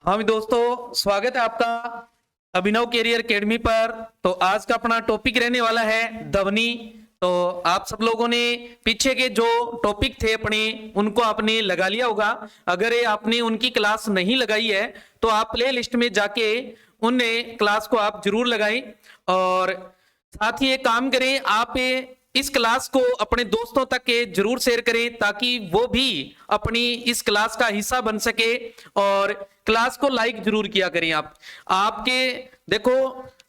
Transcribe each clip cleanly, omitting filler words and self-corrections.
हाँ भी दोस्तों, स्वागत है आपका अभिनव कैरियर एकेडमी पर। तो आज का अपना टॉपिक रहने वाला है ध्वनि। तो आप सब लोगों ने पीछे के जो टॉपिक थे अपने, उनको आपने लगा लिया होगा। अगर ये आपने उनकी क्लास नहीं लगाई है तो आप प्ले लिस्ट में जाके उन क्लास को आप जरूर लगाएं। और साथ ही ये काम करें, आप इस क्लास को अपने दोस्तों तक के जरूर शेयर करें ताकि वो भी अपनी इस क्लास का हिस्सा बन सके। और क्लास को लाइक जरूर किया करें। आपके देखो,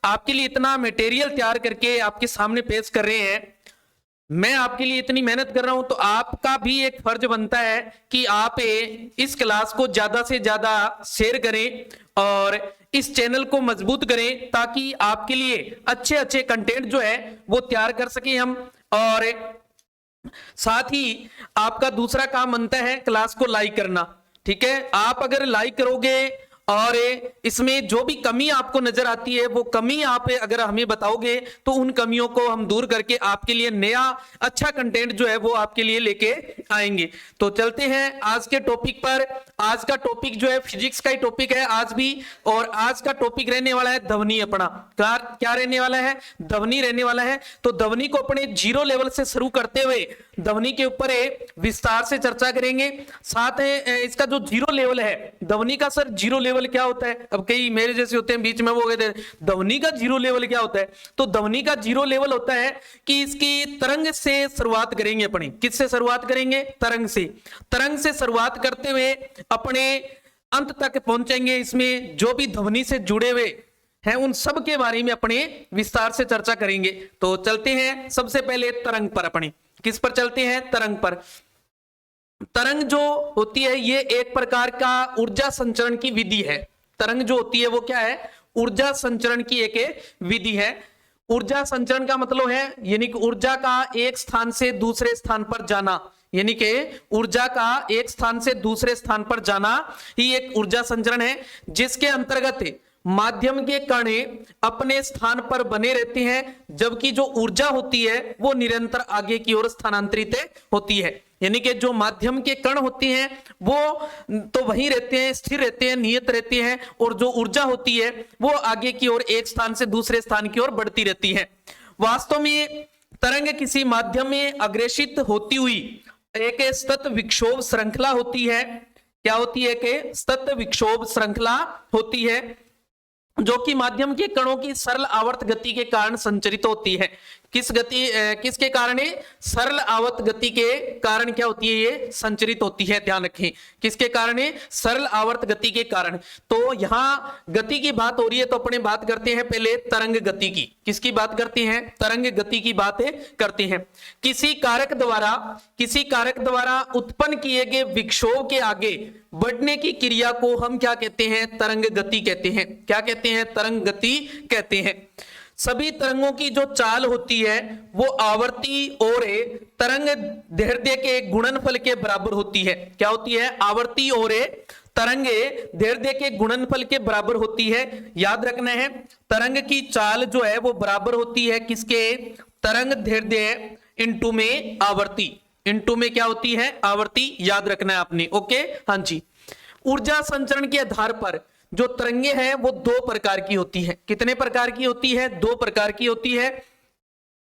आपके लिए इतना मटेरियल तैयार करके आपके सामने पेश कर रहे हैं, मैं आपके लिए इतनी मेहनत कर रहा हूं, तो आपका भी एक फर्ज बनता है कि आप इस क्लास को ज्यादा से ज्यादा शेयर करें और इस चैनल को मजबूत करें ताकि आपके लिए अच्छे अच्छे कंटेंट जो है वो तैयार कर सकें हम। और साथ ही आपका दूसरा काम बनता है क्लास को लाइक करना। ठीक है, आप अगर लाइक करोगे और इसमें जो भी कमी आपको नजर आती है वो कमी आप अगर हमें बताओगे तो उन कमियों को हम दूर करके आपके लिए नया अच्छा कंटेंट जो है वो आपके लिए लेके आएंगे। तो चलते हैं आज के टॉपिक पर। आज का टॉपिक जो है फिजिक्स का ही टॉपिक है आज भी, और आज का टॉपिक रहने वाला है ध्वनि। अपना क्या रहने वाला है? ध्वनि रहने वाला है। तो ध्वनि को अपने जीरो लेवल से शुरू करते हुए ध्वनि के ऊपर विस्तार से चर्चा करेंगे। साथ है इसका जो जीरो लेवल है ध्वनि का, सर जीरो लेवल क्या होता है? अब कई मेरे जैसे होते हैं बीच में, वो कहते हैं ध्वनि का जीरो लेवल क्या होता है? तो ध्वनि का जीरो लेवल होता है कि इसकी तरंग से शुरुआत करेंगे अपने। किससे शुरुआत करेंगे? तरंग से। तरंग से शुरुआत करते हुए अपने अंत तक पहुंचेंगे। इसमें जो भी ध्वनि से जुड़े हुए हैं उन सब के बारे में अपने विस्तार से चर्चा करेंगे। तो चलते हैं सबसे पहले तरंग पर। अपने किस पर चलते हैं? तरंग पर। तरंग जो होती है ये एक प्रकार का ऊर्जा संचरण की विधि है। तरंग जो होती है वो क्या है? ऊर्जा संचरण की एक विधि है। ऊर्जा संचरण का मतलब है यानी कि ऊर्जा का एक स्थान से दूसरे स्थान पर जाना, यानी कि ऊर्जा का एक स्थान से दूसरे स्थान पर जाना ही एक ऊर्जा संचरण है, जिसके अंतर्गत माध्यम के कण अपने स्थान पर बने रहते हैं जबकि जो ऊर्जा होती है वो निरंतर आगे की ओर स्थानांतरित होती है। यानी कि जो माध्यम के कण होती हैं वो तो वहीं रहते हैं, स्थिर रहते हैं, नियत रहते हैं, और जो ऊर्जा होती है वो आगे की ओर एक स्थान से दूसरे स्थान की ओर बढ़ती रहती है। वास्तव में तरंग किसी माध्यम में अग्रेषित होती हुई एक सतत विक्षोभ श्रृंखला होती है। क्या होती है? कि सतत विक्षोभ श्रृंखला होती है जो कि माध्यम के कणों की सरल आवर्त गति के कारण संचरित होती है। किसके कारण? सरल आवर्त गति के कारण क्या होती है? ये संचरित होती है। ध्यान रखें, किसके कारण? सरल आवर्त गति के कारण। तो यहां गति की बात हो रही है तो अपने बात करते हैं पहले तरंग गति की। किसकी बात करते हैं? तरंग गति की बात करते हैं। किसी कारक द्वारा उत्पन्न किए गए विक्षोभ के आगे बढ़ने की क्रिया को हम क्या कहते हैं? तरंग गति कहते हैं। क्या कहते हैं? तरंग गति कहते हैं। सभी तरंगों की जो चाल होती है वो आवर्ती और तरंग दैर्ध्य के गुणनफल के बराबर होती है। क्या होती है? आवर्ती और तरंग दैर्ध्य के गुणनफल के बराबर होती है। याद रखना है, तरंग की चाल जो है वो बराबर होती है किसके? तरंग दैर्ध्य इंटू में आवर्ती। इंटू में क्या होती है? आवर्ती। याद रखना है आपने। ओके, हाँ जी। ऊर्जा संचरण के आधार पर जो तरंगे हैं वो दो प्रकार की होती है। कितने प्रकार की होती है? दो प्रकार की होती है।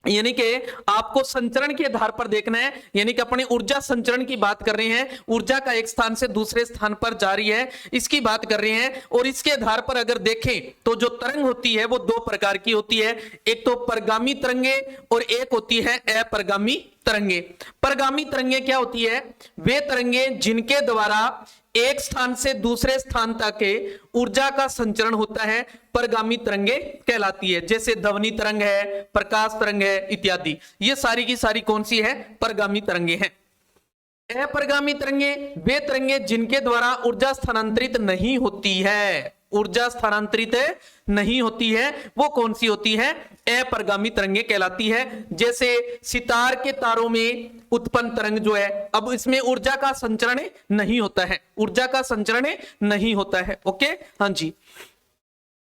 यानी कि आपको संचरण के आधार पर देखना है, यानी कि अपने ऊर्जा संचरण की बात कर रहे हैं। ऊर्जा का एक स्थान से दूसरे स्थान पर जा रही है, इसकी बात कर रहे हैं। और इसके आधार पर अगर देखें तो जो तरंग होती है वो दो प्रकार की होती है। एक तो परगामी तरंगे और एक होती है अपरगामी तरंगे। परगामी तरंगे क्या होती है? वे तरंगे जिनके द्वारा एक स्थान से दूसरे स्थान तक ऊर्जा का संचरण होता है परगामी तरंगे कहलाती है। जैसे ध्वनि तरंग है, प्रकाश तरंग है इत्यादि। ये सारी की सारी कौन सी है? परगामी तरंगे हैं। अपरगामी तरंगे वे तरंगे जिनके द्वारा ऊर्जा स्थानांतरित नहीं होती है। ऊर्जा स्थानांतरित नहीं होती है, वो कौन सी होती है? अपरगामी तरंगे कहलाती है। जैसे सितार के तारों में उत्पन्न तरंग जो है, अब इसमें ऊर्जा का संचरण नहीं होता है। ऊर्जा का संचरण नहीं होता है। ओके, हाँ जी।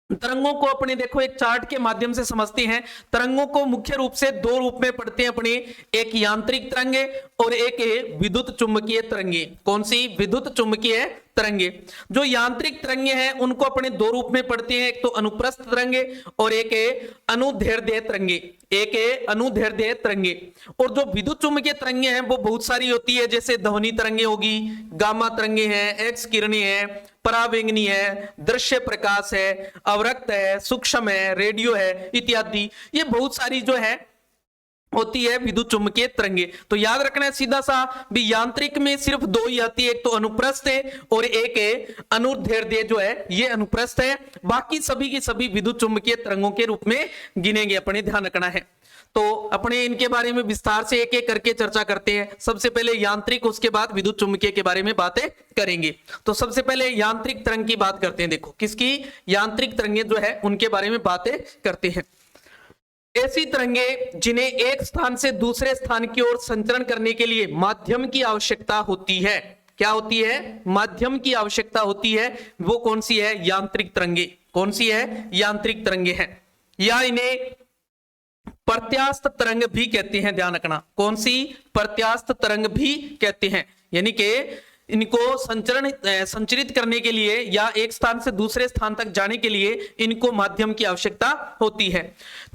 तरंगों को अपने देखो एक चार्ट के माध्यम से समझते हैं। तरंगों को मुख्य रूप से दो रूप में पढ़ते हैं अपने, एक यांत्रिक तरंगे और एक विद्युत चुंबकीय तरंगे। कौन सी? विद्युत चुंबकीय तरंगे। जो यांत्रिक तरंगे हैं उनको अपने दो रूप में पढ़ते हैं, एक तो अनुप्रस्थ तरंगे और एक अनुदैर्ध्य तरंगे, एक अनुदैर्ध्य तरंगे। और जो विद्युत चुंबकीय तरंगे हैं वो बहुत सारी होती है, जैसे ध्वनि तरंगे होगी, गामा तरंगे हैं, एक्स किरणें हैं, परावैंगनी है, दृश्य प्रकाश है, अवरक्त है, सूक्ष्म है, रेडियो है इत्यादि। ये बहुत सारी जो है होती है विद्युत चुंबकीय तरंगे। तो याद रखना है सीधा सा भी, यांत्रिक में सिर्फ दो ही आती है, एक तो अनुप्रस्थ है और एक है अनुदैर्ध्य जो है ये अनुप्रस्थ है। बाकी सभी की सभी विद्युत चुंबकीय तरंगों के रूप में गिनेंगे, अपने ध्यान रखना है। तो अपने इनके बारे में विस्तार से एक एक करके चर्चा करते हैं। सबसे पहले यांत्रिक, उसके बाद विद्युत चुंबकीय के बारे में बातें करेंगे। तो सबसे पहले यांत्रिक तरंग की बात करते हैं। देखो किसकी? यांत्रिक तरंगे जो है उनके बारे में बातें करते हैं। ऐसी तरंगे जिन्हें एक स्थान से दूसरे स्थान की ओर संचरण करने के लिए माध्यम की आवश्यकता होती है। क्या होती है? माध्यम की आवश्यकता होती है। वो कौन सी है? यांत्रिक तरंगे। कौन सी है? यांत्रिक तरंगे हैं। या इन्हें प्रत्यास्थ तरंग भी कहते हैं, ध्यान रखना। कौन सी? प्रत्यास्थ तरंग भी कहते हैं। यानी कि इनको संचरित करने के लिए या एक स्थान से दूसरे स्थान तक जाने के लिए इनको माध्यम की आवश्यकता होती है।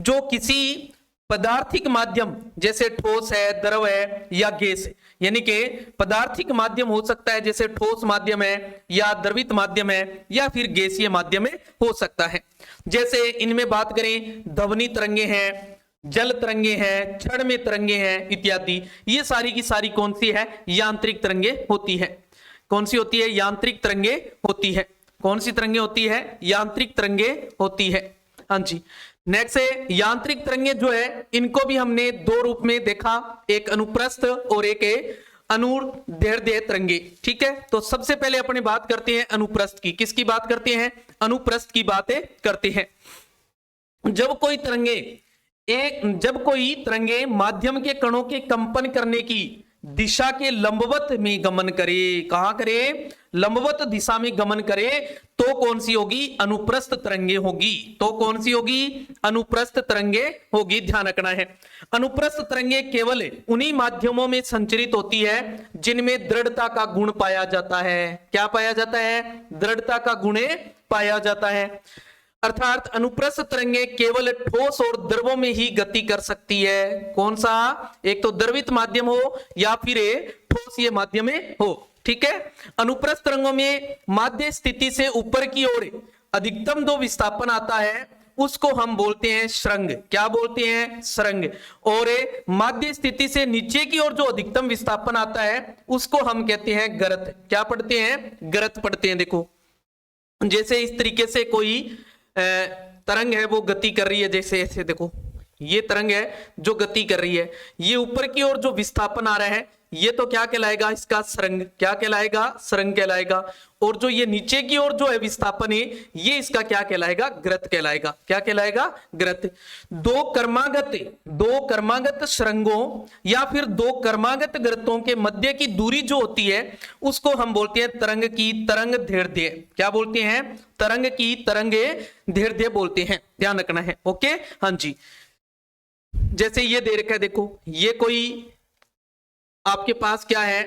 जो किसी पदार्थिक माध्यम जैसे ठोस है, द्रव है या गैस है, यानी कि पदार्थिक माध्यम हो सकता है जैसे ठोस माध्यम है या द्रवित माध्यम है या फिर गैसीय माध्यम में हो सकता है। जैसे इनमें बात करें, ध्वनि तरंगे हैं, जल तरंगे हैं, क्षण में तरंगे हैं इत्यादि। ये सारी की सारी कौन सी है? यांत्रिक तरंगे होती है। कौन सी होती है? यांत्रिक तरंगे होती है। कौन सी तरंगे होती है? यांत्रिक तरंगे होती है। हाँ जी। नेक्स्ट है यांत्रिक तरंगे जो है इनको भी हमने दो रूप में देखा, एक अनुप्रस्थ और एक अनुदैर्ध्य तरंगे। ठीक है, तो सबसे पहले अपने बात करते हैं अनुप्रस्थ की। किसकी बात करते हैं? अनुप्रस्थ की बातें करते हैं। जब कोई तरंगे माध्यम के कणों के कंपन करने की दिशा के लंबवत में गमन करे, कहां करे? लंबवत दिशा में गमन करे, तो कौन सी होगी? अनुप्रस्थ तरंगे होगी। तो कौन सी होगी? अनुप्रस्थ तरंगे होगी। ध्यान रखना है। अनुप्रस्थ तरंगे केवल उन्हीं माध्यमों में संचरित होती है जिनमें दृढ़ता का गुण पाया जाता है। क्या पाया जाता है? दृढ़ता का गुण पाया जाता है। अर्थात अनुप्रस्थ तरंगे केवल ठोस और द्रवों में ही गति कर सकती है। कौन सा? एक तो द्रवित माध्यम हो या फिर ठोस ये माध्यम में हो। ठीक है, अनुप्रस्थ तरंगों में माध्य स्थिति से ऊपर की ओर अधिकतम जो विस्थापन आता है उसको हम बोलते हैं शृंग। क्या बोलते हैं? शृंग। और माध्य स्थिति से नीचे की ओर जो अधिकतम विस्थापन आता है उसको हम कहते हैं गरत। क्या पढ़ते हैं? गरत पढ़ते हैं। देखो जैसे इस तरीके से कोई तरंग है वो गति कर रही है, जैसे ऐसे देखो ये तरंग है जो गति कर रही है, ये ऊपर की ओर जो विस्थापन आ रहा है ये तो क्या कहलाएगा? इसका शृंग। क्या कहलाएगा? शृंग कहलाएगा। और जो ये नीचे की ओर जो है विस्थापन है ये इसका क्या कहलाएगा? ग्रत कहलाएगा। क्या कहलाएगा? ग्रत। दो कर्मागत शृंगों या फिर दो कर्मागत ग्रतों के मध्य की दूरी जो होती है उसको हम बोलते हैं तरंग की तरंग दैर्ध्य। क्या बोलते हैं? तरंग की तरंग दैर्ध्य बोलते हैं। ध्यान रखना है। ओके, हाँ जी। जैसे ये दे रखा है, देखो ये कोई आपके पास क्या है?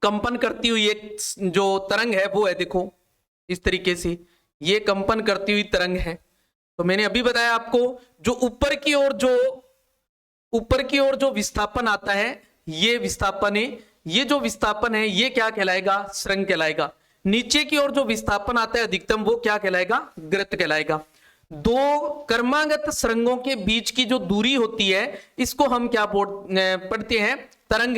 कंपन करती हुई एक जो तरंग है वो है, देखो इस तरीके से ये कंपन करती हुई तरंग है। तो मैंने अभी बताया आपको जो ऊपर की ओर जो विस्थापन आता है ये जो विस्थापन है ये क्या कहलाएगा? शृंग कहलाएगा। नीचे की ओर जो विस्थापन आता है अधिकतम वो क्या कहलाएगा? ग्रत कहलाएगा। दो कर्मागत शृंगों के बीच की जो दूरी होती है इसको हम क्या पढ़ते हैं? तरंग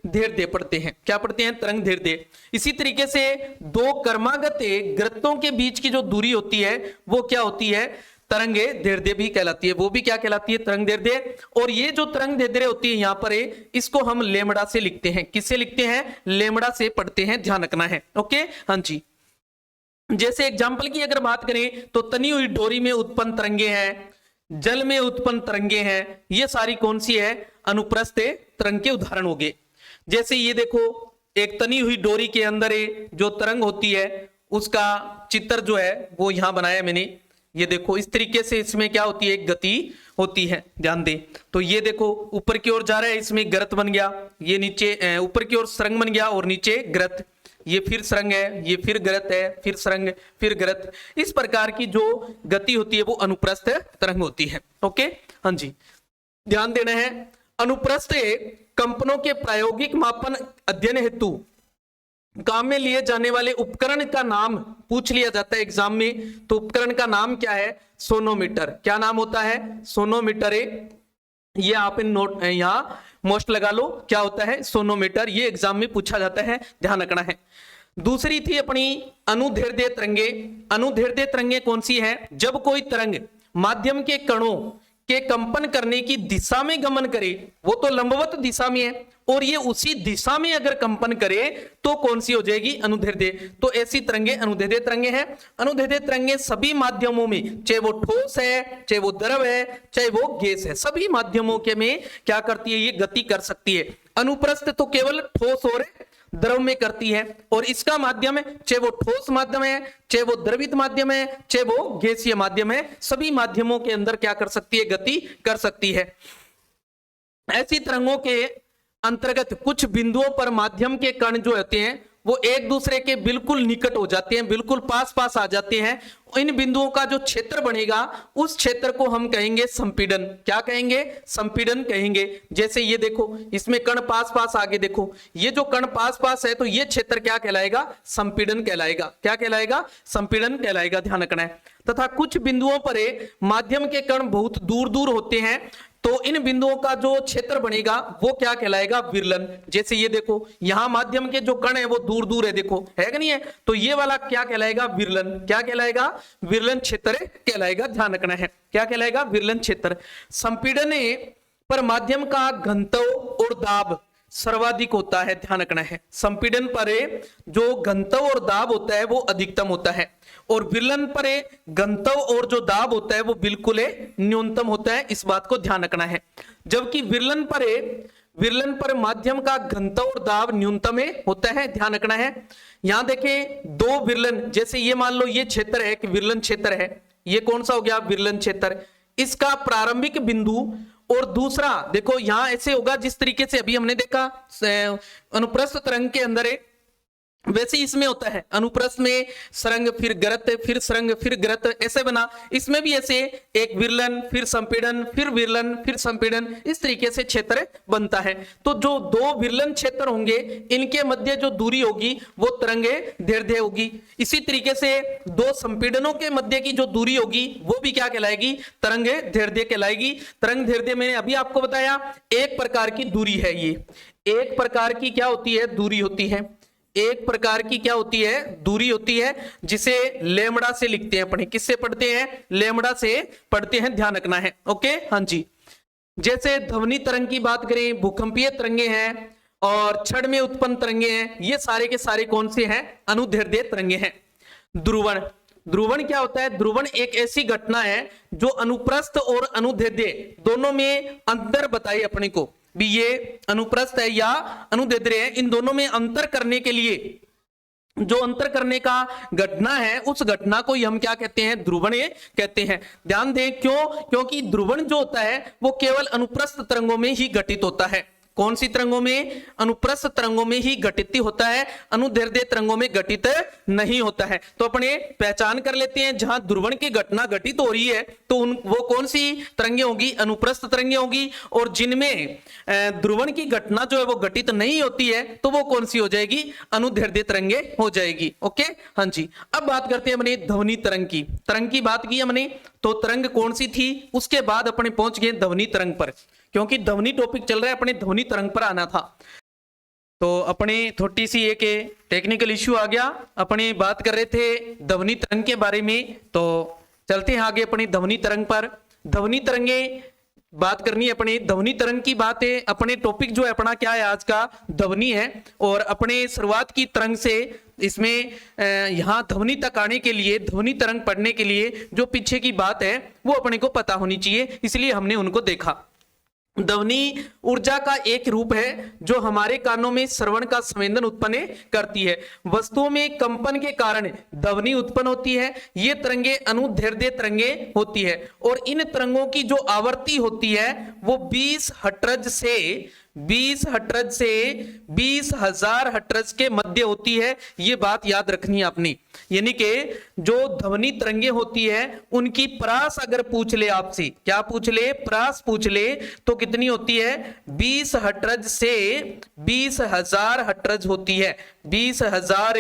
दैर्ध्य पढ़ते हैं। क्या पढ़ते हैं? तरंग दैर्ध्य। इसी तरीके से दो कर्मागत ग्रतों के बीच की जो दूरी होती है वो क्या होती है? तरंग दैर्ध्य भी कहलाती है। वो भी क्या कहलाती है? तरंग दैर्ध्य। और ये जो तरंग दैर्ध्य होती है यहाँ पर इसको हम लेमड़ा से लिखते हैं। किससे लिखते हैं? लेमड़ा से पढ़ते हैं। ध्यान रखना है। ओके, हाँ जी। जैसे एग्जाम्पल की अगर बात करें तो तनी हुई डोरी में उत्पन्न तरंगे हैं, जल में उत्पन्न तरंगे हैं, ये सारी कौन सी है? अनुप्रस्थ तरंग के उदाहरण हो गए। जैसे ये देखो एक तनी हुई डोरी के अंदर जो तरंग होती है उसका चित्र जो है वो यहां बनाया मैंने। ये देखो इस तरीके से इसमें क्या होती है, एक गति होती है, ध्यान दें। तो ये देखो ऊपर की ओर जा रहा है, इसमें गर्त बन गया, ये नीचे ऊपर की ओर सुरंग बन गया और नीचे गर्त, ये फिर सुरंग है, ये फिर गर्त है, फिर सुरंग, फिर गर्त। इस प्रकार की जो गति होती है वो अनुप्रस्थ तरंग होती है। ओके, हाँ जी, ध्यान देना है। अनुप्रस्थ कंपनों के प्रायोगिक मापन अध्ययन हेतु काम में लिए जाने वाले उपकरण का नाम पूछ लिया जाता है एग्जाम में। तो उपकरण का नाम क्या है? सोनोमीटर। क्या नाम होता है? सोनोमीटर। ये आप इन नोट यहाँ मोस्ट लगा लो, क्या होता है? सोनोमीटर। ये एग्जाम में पूछा जाता है, ध्यान रखना है। दूसरी थी अपनी अनुदैर्ध्य तरंगे। अनुदैर्ध्य तरंगे कौन सी है? जब कोई तरंग माध्यम के कणों के कंपन करने की दिशा में गमन करे, वो तो लंबवत दिशा में है, और ये उसी दिशा में अगर कंपन करे तो कौन सी हो जाएगी? अनुदैर्ध्य। तो ऐसी तरंगे अनुदैर्ध्य तरंगे हैं। अनुदैर्ध्य तरंगे सभी माध्यमों में, चाहे वो ठोस है, चाहे वो द्रव है, चाहे वो गैस है, सभी माध्यमों के में क्या करती है? ये गति कर सकती है। अनुप्रस्थ तो केवल ठोस और द्रव में करती है, और इसका माध्यम है, चाहे वो ठोस माध्यम है, चाहे वो द्रवित माध्यम है, चाहे वो गैसीय माध्यम है, सभी माध्यमों के अंदर क्या कर सकती है? गति कर सकती है। ऐसी तरंगों के अंतर्गत कुछ बिंदुओं पर माध्यम के कण जो होते हैं वो एक दूसरे के बिल्कुल निकट हो जाते हैं, बिल्कुल पास पास आ जाते हैं। इन बिंदुओं का जो क्षेत्र बनेगा उस क्षेत्र को हम कहेंगे संपीड़न। क्या कहेंगे? संपीड़न कहेंगे। जैसे ये देखो, इसमें कण पास पास आगे देखो, ये जो कण पास पास है तो ये क्षेत्र क्या कहलाएगा? संपीड़न कहलाएगा। क्या कहलाएगा? संपीड़न कहलाएगा, ध्यान रखना है। तथा कुछ बिंदुओं पर माध्यम के कण बहुत दूर दूर होते हैं, तो इन बिंदुओं का जो क्षेत्र बनेगा वो क्या कहलाएगा? विरलन। जैसे ये देखो, यहां माध्यम के जो कण है वो दूर दूर है, देखो है कि नहीं है? तो ये वाला क्या कहलाएगा? विरलन। क्या कहलाएगा? विरलन क्षेत्र कहलाएगा, ध्यान रखना है। क्या कहलाएगा? विरलन क्षेत्र। संपीड़न पर माध्यम का घनत्व और दाब सर्वाधिक होता है, ध्यान रखना है। संपीड़न पर जो घनत्व और दाब होता है वो अधिकतम होता है, और विरलन पर घनत्व और जो दाब होता है वो बिल्कुल न्यूनतम होता है, इस बात को ध्यान रखना है। जबकि विरलन पर माध्यम का घनत्व और दाब न्यूनतम होता है, ध्यान रखना है। यहां देखें दो विरलन, जैसे ये मान लो ये क्षेत्र है कि विरलन क्षेत्र है, ये कौन सा हो गया? विरलन क्षेत्र। इसका प्रारंभिक बिंदु और दूसरा देखो यहां ऐसे होगा जिस तरीके से अभी हमने देखा अनुप्रस्थ तरंग के अंदर वैसे इसमें होता है। अनुप्रस्थ में सरंग, फिर गरत, फिर सरंग, फिर गरत, ऐसे बना। इसमें भी ऐसे एक विरलन, फिर संपीड़न, फिर विरलन, फिर संपीड़न, इस तरीके से क्षेत्र बनता है। तो जो दो विरलन क्षेत्र होंगे इनके मध्य जो दूरी होगी वो तरंगे दैर्ध्य होगी। इसी तरीके से दो संपीड़नों के मध्य की जो दूरी होगी वो भी क्या कहलाएगी? तरंगे दैर्ध्य कहलाएगी। तरंग दैर्ध्य मैंने अभी आपको बताया एक प्रकार की दूरी है, ये एक प्रकार की क्या होती है? दूरी होती है। एक प्रकार की क्या होती है? दूरी होती है, जिसे लेमड़ा से लिखते हैं अपने। किससे पढ़ते हैं? लेमड़ा से पढ़ते हैं, ध्यान रखना है। ओके, हाँ जी। जैसे ध्वनि तरंग की बात करें, भूकंपीय तरंगे हैं और क्षण में उत्पन्न तरंगे हैं, ये सारे के सारे कौन से हैं? अनुदैर्ध्य तरंगे हैं। ध्रुवण, ध्रुवण क्या होता है? ध्रुवण एक ऐसी घटना है जो अनुप्रस्थ और अनुदैर्ध्य दोनों में अंतर बताए अपने को भी, ये अनुप्रस्थ है या अनुदैर्ध्य है, इन दोनों में अंतर करने के लिए जो अंतर करने का घटना है उस घटना को हम क्या कहते हैं? ध्रुवण कहते हैं। ध्यान दें, क्यों? क्योंकि ध्रुवण जो होता है वो केवल अनुप्रस्थ तरंगों में ही घटित होता है। कौन सी तरंगों में? अनुप्रस्थ तरंगों में ही घटित होता है, अनुदैर्ध्य तरंगों में घटित नहीं होता है। तो अपने पहचान कर लेते हैं, जहां ध्रुवण की घटना घटित हो रही है तो वो कौन सी तरंगे होगी? अनुप्रस्थ तरंगे होगी। और जिनमें ध्रुवण की घटना जो है वो घटित नहीं होती है तो वो कौन सी हो जाएगी? अनुदैर्ध्य तरंगे हो जाएगी। ओके, हाँ जी। अब बात करते हैं अपने ध्वनि तरंग की। तरंग की बात की हमने, तो तरंग कौन सी थी? उसके बाद अपने पहुंच गए ध्वनि तरंग पर, क्योंकि ध्वनि टॉपिक चल रहा है, अपने ध्वनि तरंग पर आना था। तो अपने थोड़ी सी एक टेक्निकल इश्यू आ गया, अपने बात कर रहे थे ध्वनि तरंग के बारे में, तो चलते हैं आगे अपने ध्वनि तरंग पर। ध्वनि तरंगे बात करनी है अपने। ध्वनि तरंग की बात है, अपने टॉपिक जो है अपना क्या है आज का? ध्वनि है। और अपने शुरुआत की तरंग से इसमें यहाँ ध्वनि तक आने के लिए, ध्वनि तरंग पढ़ने के लिए जो पीछे की बात है वो अपने को पता होनी चाहिए, इसलिए हमने उनको देखा। ध्वनि ऊर्जा का एक रूप है जो हमारे कानों में श्रवण का संवेदन उत्पन्न करती है। वस्तुओं में कंपन के कारण ध्वनि उत्पन्न होती है। ये तरंगे अनुदैर्ध्य तरंगे होती है और इन तरंगों की जो आवृत्ति होती है वो 20 हर्ट्ज से 20,000 हर्ट्ज के मध्य होती है। ये बात याद रखनी है आपने। यानी कि जो ध्वनि तरंगे होती है उनकी परास अगर पूछ ले आपसे, क्या पूछ ले, परास पूछ ले, तो कितनी होती है, 20 हर्ट्ज से 20,000 हर्ट्ज होती है, 20,000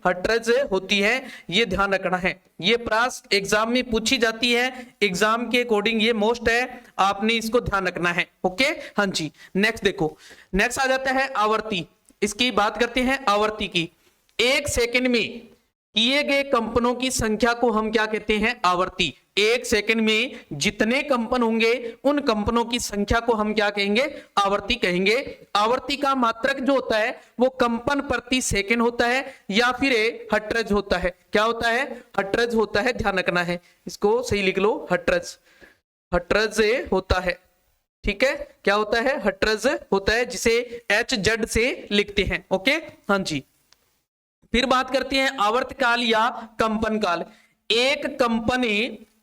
हर्ट्ज होती है। ये ध्यान रखना है। ये परास एग्जाम में पूछी जाती है, एग्जाम के अकॉर्डिंग ये मोस्ट है, आपने इसको ध्यान रखना है। ओके, हाँ जी। नेक्स्ट देखो, नेक्स्ट आ जाता है आवर्ती। इसकी बात करते हैं आवर्ती की। एक सेकंड में किए गए कंपनों की संख्या को हम क्या कहते हैं, आवर्ती। एक सेकंड में जितने कंपन होंगे उन कंपनों की संख्या को हम क्या कहेंगे, आवर्ती कहेंगे। आवर्ती का मात्रक जो होता है वो कंपन प्रति सेकंड होता है या फिर हर्ट्ज होता है। क्या होता है, हर्ट्ज होता है, ध्यान रखना है, इसको सही लिख लो, हर्ट्ज, हर्ट्ज होता है। ठीक है, क्या होता है, हर्ट्ज होता है, जिसे HZ से लिखते हैं। ओके, हाँ जी। फिर बात करते हैं आवर्त काल या कंपन काल। एक कंपन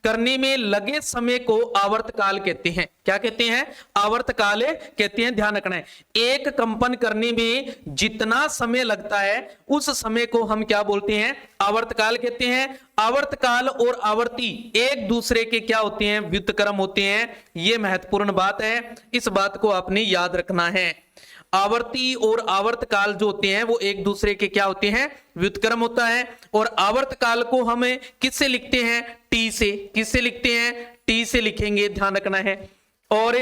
करने में लगे समय को आवर्त काल कहते हैं। क्या कहते हैं, आवर्त काल कहते हैं, ध्यान रखना है। एक कंपन करने में जितना समय लगता है उस समय को हम क्या बोलते हैं, आवर्त काल कहते हैं। आवर्त काल और आवर्ती एक दूसरे के क्या होते हैं, व्युत्क्रम होते हैं। ये महत्वपूर्ण बात है, इस बात को आपने याद रखना है। आवर्ती और आवर्त काल जो होते हैं वो एक दूसरे के क्या होते हैं, व्युत्क्रम होता है। और आवर्त काल को हम किससे लिखते हैं, टी से। किससे लिखते हैं, टी से लिखेंगे, ध्यान रखना है। और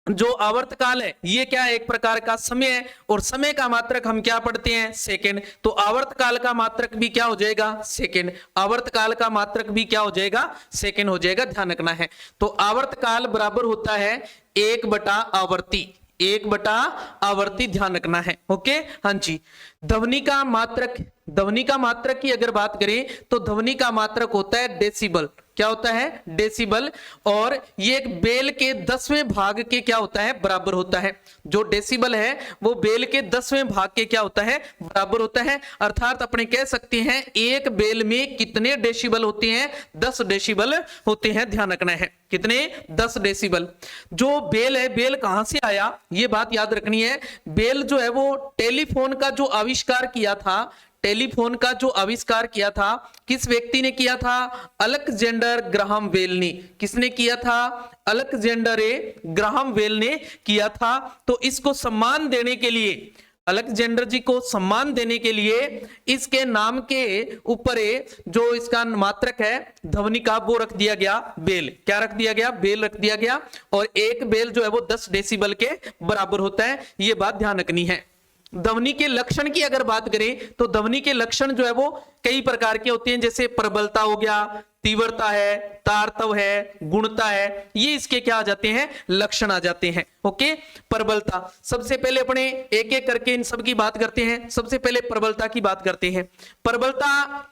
जो आवर्त काल है ये क्या है, एक प्रकार का समय है, और समय का मात्रक हम क्या पढ़ते हैं, सेकंड। तो आवर्त काल का मात्रक भी क्या हो जाएगा, सेकंड। आवर्त काल का मात्रक भी क्या हो जाएगा, सेकंड हो जाएगा, ध्यान रखना है। तो आवर्त काल बराबर होता है 1/आवर्ती, 1/आवर्ती, ध्यान रखना है। ओके, हाँ जी। ध्वनि का मात्रक, ध्वनि का मात्रक की अगर बात करें तो ध्वनि का मात्रक होता है डेसिबल। क्या होता है, डेसिबल। और ये एक बेल के 10वें भाग के क्या होता है, बराबर होता है। जो डेसिबल है वो बेल के 10वें भाग के क्या होता है, बराबर होता है। अर्थात अपने कह सकते हैं एक बेल में कितने डेसिबल होते हैं, 10 डेसिबल होते हैं, ध्यान रखना है। कितने, 10 डेसिबल। जो बेल है, बेल कहां से आया, ये बात याद रखनी है। बेल जो है वो टेलीफोन का जो आविष्कार किया था, टेलीफोन का जो आविष्कार किया था किस व्यक्ति ने किया था, अलेक्जेंडर ग्राहम बेल ने। किसने किया था, अलेक्जेंडर ग्राहम बेल ने किया था। तो इसको सम्मान देने के लिए, अलेक्जेंडर जी को सम्मान देने के लिए इसके नाम के ऊपर जो इसका मात्रक है ध्वनि का वो रख दिया गया बेल। क्या रख दिया गया, बेल रख दिया गया। और एक बेल जो है वो 10 डेसिबल के बराबर होता है, ये बात ध्यान रखनी है। ध्वनि के लक्षण की अगर बात करें तो ध्वनि के लक्षण जो है वो कई प्रकार के होते हैं, जैसे प्रबलता हो गया, तीव्रता है, तारतव है, गुणता है, ये इसके क्या आ जाते हैं, लक्षण आ जाते हैं। ओके, प्रबलता। सबसे पहले अपने एक एक करके इन सब की बात करते हैं। सबसे पहले प्रबलता की बात करते हैं। प्रबलता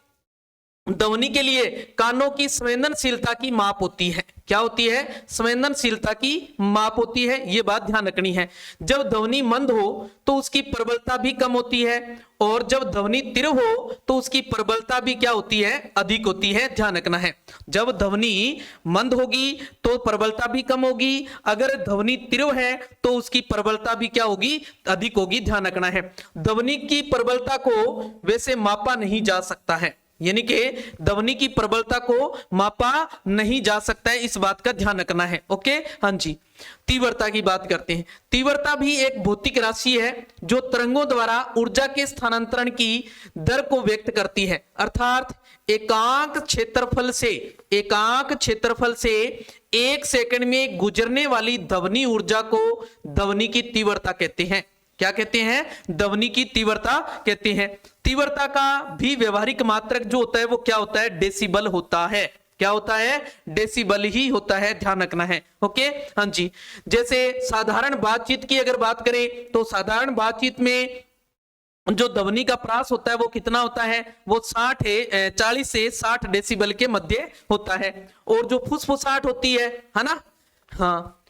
ध्वनि के लिए कानों की संवेदनशीलता की माप होती है। क्या होती है, संवेदनशीलता की माप होती है, ये बात ध्यान रखनी है। जब ध्वनि मंद हो तो उसकी प्रबलता भी कम होती है, और जब ध्वनि तीव्र हो तो उसकी प्रबलता भी क्या होती है, अधिक होती है, ध्यान रखना है। जब ध्वनि मंद होगी तो प्रबलता भी कम होगी, अगर ध्वनि तीव्र है तो उसकी प्रबलता भी क्या होगी, अधिक होगी, ध्यान रखना है। ध्वनि की प्रबलता को वैसे मापा नहीं जा सकता है, यानी कि ध्वनि की प्रबलता को मापा नहीं जा सकता है, इस बात का ध्यान रखना है। ओके, हाँ जी। तीव्रता की बात करते हैं। तीव्रता भी एक भौतिक राशि है जो तरंगों द्वारा ऊर्जा के स्थानांतरण की दर को व्यक्त करती है। अर्थात एकांक क्षेत्रफल से 1 सेकंड में गुजरने वाली ध्वनि ऊर्जा को ध्वनि की तीव्रता कहते हैं। क्या कहते हैं, ध्वनि की तीव्रता कहते हैं। तीव्रता का भी व्यवहारिक मात्रक जो होता है वो क्या होता है, डेसिबल होता है। क्या होता है, डेसिबल ही होता है, ध्यान रखना है। ओके, हाँ जी। जैसे साधारण बातचीत की अगर बात करें तो साधारण बातचीत में जो ध्वनि का परास होता है वो कितना होता है, वो 40 से 60 डेसिबल के मध्य होता है। और जो फुसफुसाहट होती है ना, हाँ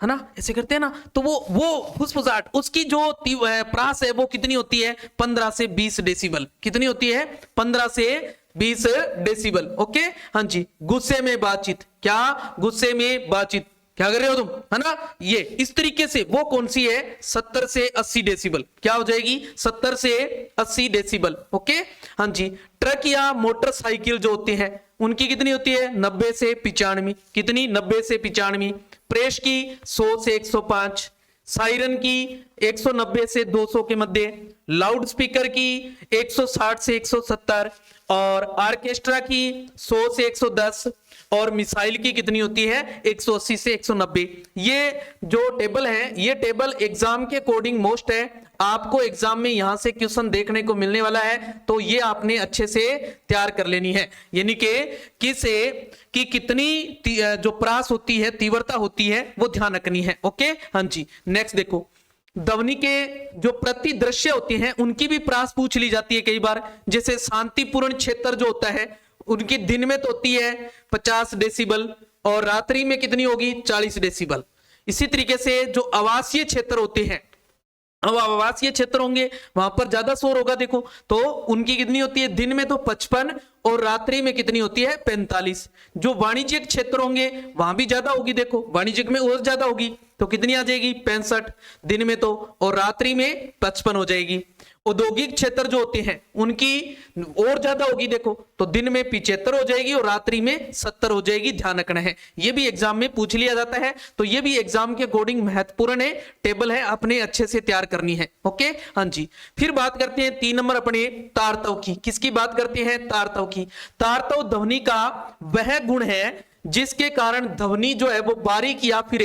है ना, ऐसे करते हैं ना, तो वो फुसफुसाहट उसकी जो प्रास है वो कितनी होती है 15 से 20 डेसिबल। कितनी होती है 15 से 20 डेसिबल। ओके हाँ जी। गुस्से में बातचीत, क्या गुस्से में बातचीत क्या कर रहे हो तुम, है ना, ये इस तरीके से वो कौन सी है 70 से 80 डेसिबल। क्या हो जाएगी 70 से 80 डेसिबल। ओके हाँ जी। ट्रक या मोटरसाइकिल जो होते हैं उनकी कितनी होती है 90 से 95। कितनी 90 से 95। प्रेस की 100 से 105। सायरन की 190 से 200 के मध्य। लाउड स्पीकर की 160 से 170 और ऑर्केस्ट्रा की 100 से 110 और मिसाइल की कितनी होती है 180 से 190। ये जो टेबल है ये टेबल एग्जाम के अकॉर्डिंग मोस्ट है। आपको एग्जाम में यहां से क्वेश्चन देखने को मिलने वाला है, तो ये आपने अच्छे से तैयार कर लेनी है। यानी कि कितनी जो प्रास होती है तीव्रता होती है वो ध्यान रखनी है। ओके हाँ जी। नेक्स्ट देखो, ध्वनि के जो प्रतिदृश्य होते हैं उनकी भी प्रास पूछ ली जाती है कई बार। जैसे शांतिपूर्ण क्षेत्र जो होता है उनकी दिन में तो होती है 50 डेसिबल और रात्रि में कितनी होगी 40 डेसिबल। इसी तरीके से जो आवासीय क्षेत्र होते हैं, अब आवासीय क्षेत्र होंगे वहां पर ज्यादा शोर होगा देखो, तो उनकी कितनी होती है दिन में तो 55 और रात्रि में कितनी होती है 45। जो वाणिज्यिक क्षेत्र होंगे वहां भी ज्यादा होगी, देखो वाणिज्यिक में और ज्यादा होगी तो कितनी आ जाएगी 65 दिन में तो, और रात्रि में 55 हो जाएगी। औद्योगिक क्षेत्र जो होते हैं उनकी और ज्यादा होगी देखो, तो दिन में 75 हो जाएगी और रात्रि में 70 हो जाएगी। ध्यान रखना है, ये भी एग्जाम में पूछ लिया जाता है, तो ये भी एग्जाम के अकॉर्डिंग महत्वपूर्ण है टेबल है, अपने अच्छे से तैयार करनी है। ओके हाँ जी। फिर बात करते हैं 3 नंबर अपने तारतव की। किसकी बात करते हैं तारतव की। तारतव ध्वनि का वह गुण है जिसके कारण ध्वनि जो है वो बारीक या फिर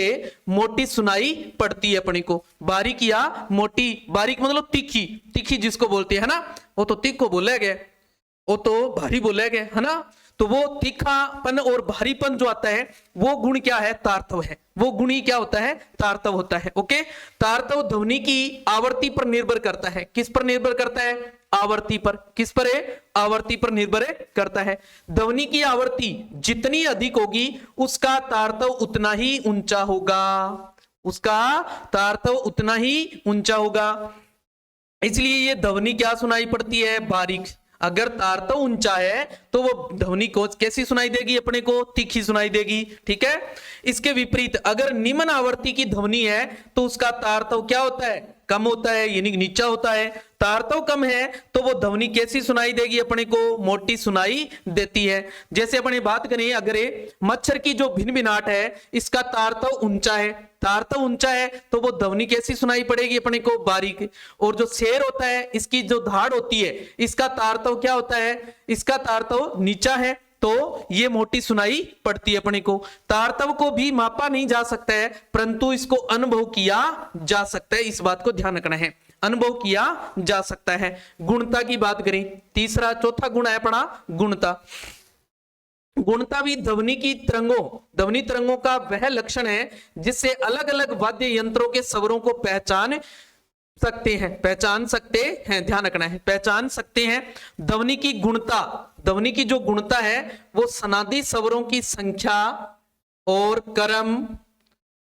मोटी सुनाई पड़ती है अपने को। बारीक या मोटी, बारीक मतलब तीखी, तीखी जिसको बोलते हैं ना, वो तो तीख को बोला गया, वो तो भारी बोला गया है ना, तो वो तीखापन और भारीपन जो आता है वो गुण क्या है तारतव है। वो गुण ही क्या होता है तारतव होता है। ओके, तारतव ध्वनि की आवृत्ति पर निर्भर करता है। किस पर निर्भर करता है आवर्ती पर। किस पर है आवर्ती पर निर्भर करता है। ध्वनि की आवृत्ति जितनी अधिक होगी उसका तारतव उतना ही ऊंचा होगा, उसका तारतव उतना ही ऊंचा होगा। इसलिए ये ध्वनि क्या सुनाई पड़ती है बारीक। अगर तारतव ऊंचा है तो वो ध्वनि को कैसी सुनाई देगी अपने को तीखी सुनाई देगी। ठीक है, इसके विपरीत अगर निम्न आवृत्ति की ध्वनि है तो उसका तारतव क्या होता है कम होता है, यानी नीचा होता है। तारतव कम है तो वो ध्वनि कैसी सुनाई देगी अपने को मोटी सुनाई देती है। जैसे अपने बात करें अगर मच्छर की जो भिनभिनाहट है इसका तारतव ऊंचा है, तारतव ऊंचा है तो वो ध्वनि कैसी सुनाई पड़ेगी अपने को बारीक। और जो शेर होता है इसकी जो धाड़ होती है इसका तारतव क्या होता है, इसका तारतव नीचा है तो ये मोटी सुनाई पड़ती है अपने को। तारतव को भी मापा नहीं जा सकता है परंतु इसको अनुभव किया जा सकता है, इस बात को ध्यान रखना है, अनुभव किया जा सकता है। गुणता की बात करें, तीसरा चौथा गुण है अपना गुणता। गुणता भी ध्वनि तरंगों का वह लक्षण है जिससे अलग अलग वाद्य यंत्रों के स्वरों को पहचान सकते हैं, ध्यान रखना है, पहचान सकते हैं। ध्वनि की गुणता, ध्वनि की जो गुणता है वो सनादी स्वरों की संख्या और क्रम